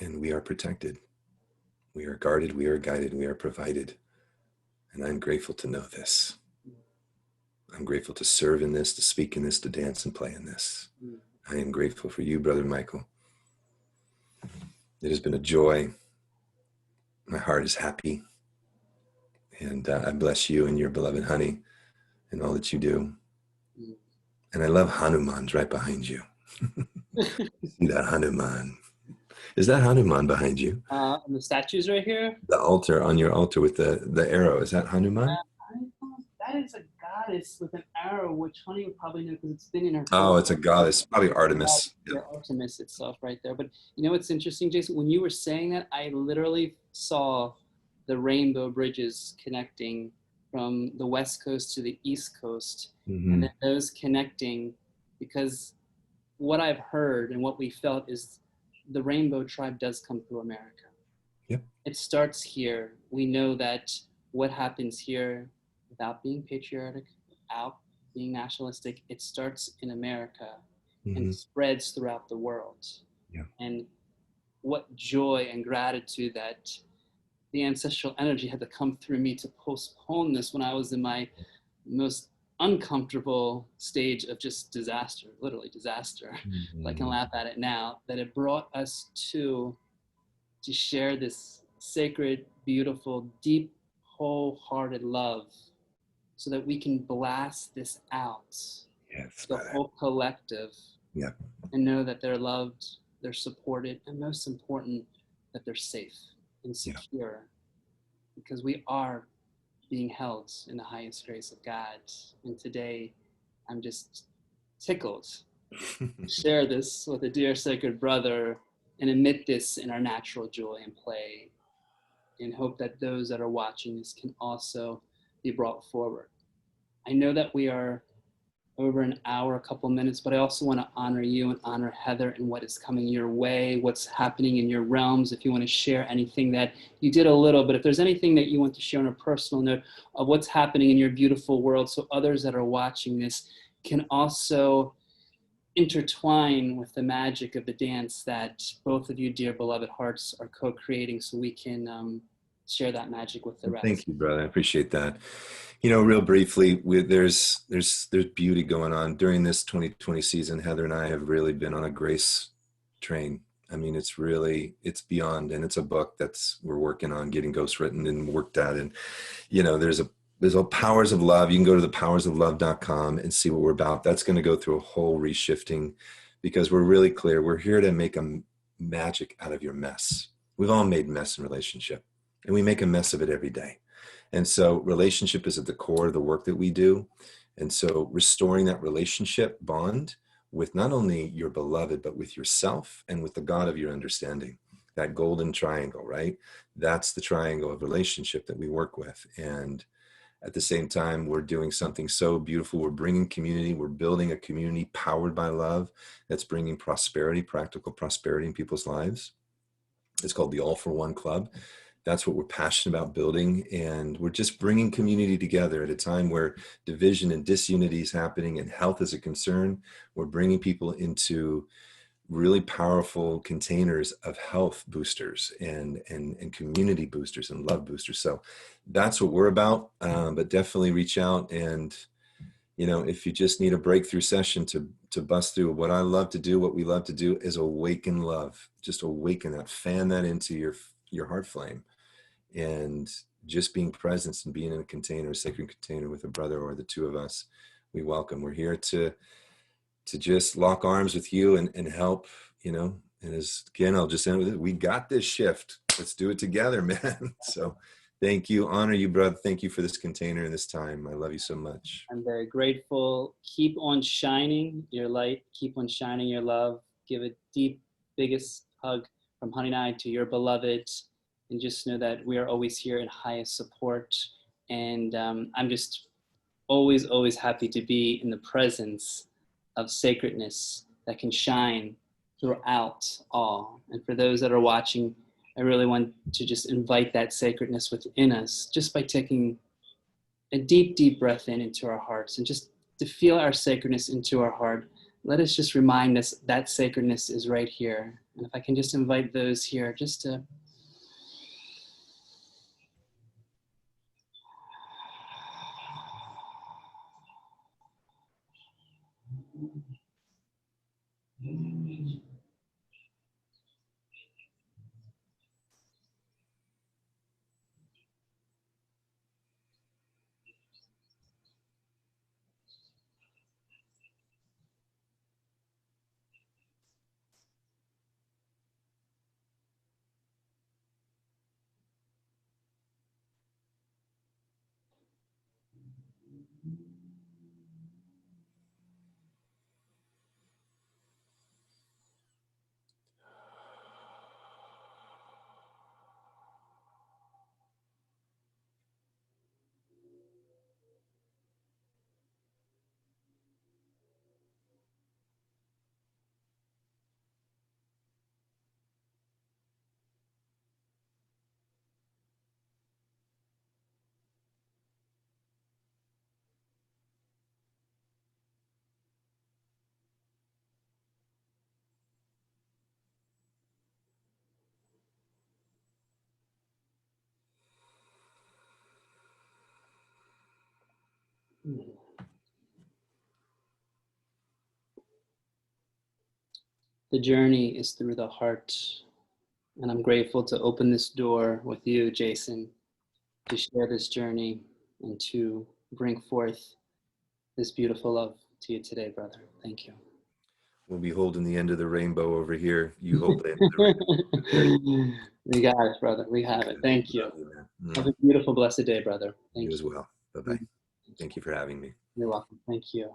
And we are protected. We are guarded. We are guided. We are provided. And I'm grateful to know this. I'm grateful to serve in this, to speak in this, to dance and play in this. I am grateful for you, Brother Michael. It has been a joy. My heart is happy. And I bless you and your beloved honey and all that you do. And I love Hanuman's right behind you. See that Hanuman? Is that Hanuman behind you? And the statues right here? The altar, on your altar with the arrow. Is that Hanuman? That is a goddess with an arrow, which Honey would probably know because it's been in her. Oh, it's a goddess, probably Artemis. Yeah, Artemis itself right there. But you know what's interesting, Jason? When you were saying that, I literally saw the rainbow bridges connecting from the West Coast to the East Coast. Mm-hmm. And then those connecting, because what I've heard and what we felt is the rainbow tribe does come through America. Yep. It starts here. We know that what happens here, without being patriotic, without being nationalistic, it starts in America and spreads throughout the world. Yeah. And what joy and gratitude that the ancestral energy had to come through me to postpone this when I was in my most uncomfortable stage of just disaster, literally disaster. I can laugh at it now, that it brought us to share this sacred, beautiful, deep, wholehearted love so that we can blast this out, the whole collective, and know that they're loved, they're supported, and most important, that they're safe and secure, because we are being held in the highest grace of God. And today, I'm just tickled to share this with a dear sacred brother and admit this in our natural joy and play, and hope that those that are watching this can also be brought forward. I know that we are over an hour, a couple minutes, but I also want to honor you and honor Heather and what is coming your way, what's happening in your realms. If you want to share anything that you did a little, but if there's anything that you want to share on a personal note of what's happening in your beautiful world, so others that are watching this can also intertwine with the magic of the dance that both of you, dear beloved hearts, are co-creating, so we can share that magic with the rest. Thank you, brother. I appreciate that. You know, real briefly, there's beauty going on during this 2020 season. Heather and I have really been on a grace train. I mean, it's beyond, and it's a book we're working on getting ghostwritten and worked at. And, you know, there's a powers of love. You can go to thepowersoflove.com and see what we're about. That's going to go through a whole reshifting, because we're really clear. We're here to make a magic out of your mess. We've all made mess in relationship, and we make a mess of it every day. And so relationship is at the core of the work that we do. And so restoring that relationship bond with not only your beloved, but with yourself and with the God of your understanding, that golden triangle, right? That's the triangle of relationship that we work with. And at the same time, we're doing something so beautiful. We're bringing community. We're building a community powered by love that's bringing prosperity, practical prosperity in people's lives. It's called the All for One Club. That's what we're passionate about building. And we're just bringing community together at a time where division and disunity is happening and health is a concern. We're bringing people into really powerful containers of health boosters and community boosters and love boosters. So that's what we're about. But definitely reach out. And, you know, if you just need a breakthrough session to bust through, what I love to do, what we love to do is awaken love. Just awaken that, fan that into your heart flame. And just being present and being in a container, a sacred container with a brother or the two of us, we welcome. We're here to just lock arms with you and help, you know. And again, I'll just end with it. We got this shift. Let's do it together, man. So thank you. Honor you, brother. Thank you for this container and this time. I love you so much. I'm very grateful. Keep on shining your light. Keep on shining your love. Give a deep, biggest hug from Honey and I to your beloved. And just know that we are always here in highest support. And I'm just always, always happy to be in the presence of sacredness that can shine throughout all. And for those that are watching, I really want to just invite that sacredness within us just by taking a deep, deep breath in into our hearts, and just to feel our sacredness into our heart. Let us just remind us that sacredness is right here. And if I can just invite those here just to the journey is through the heart. And I'm grateful to open this door with you, Jason, to share this journey and to bring forth this beautiful love to you today, brother. Thank you. We'll be holding the end of the rainbow over here. You hold the end of the rainbow. We got it, brother. We have it. Thank you. Love you, man. Have a beautiful, blessed day, brother. Thank You you. as well. Bye-bye. Thank you for having me. You're welcome. Thank you.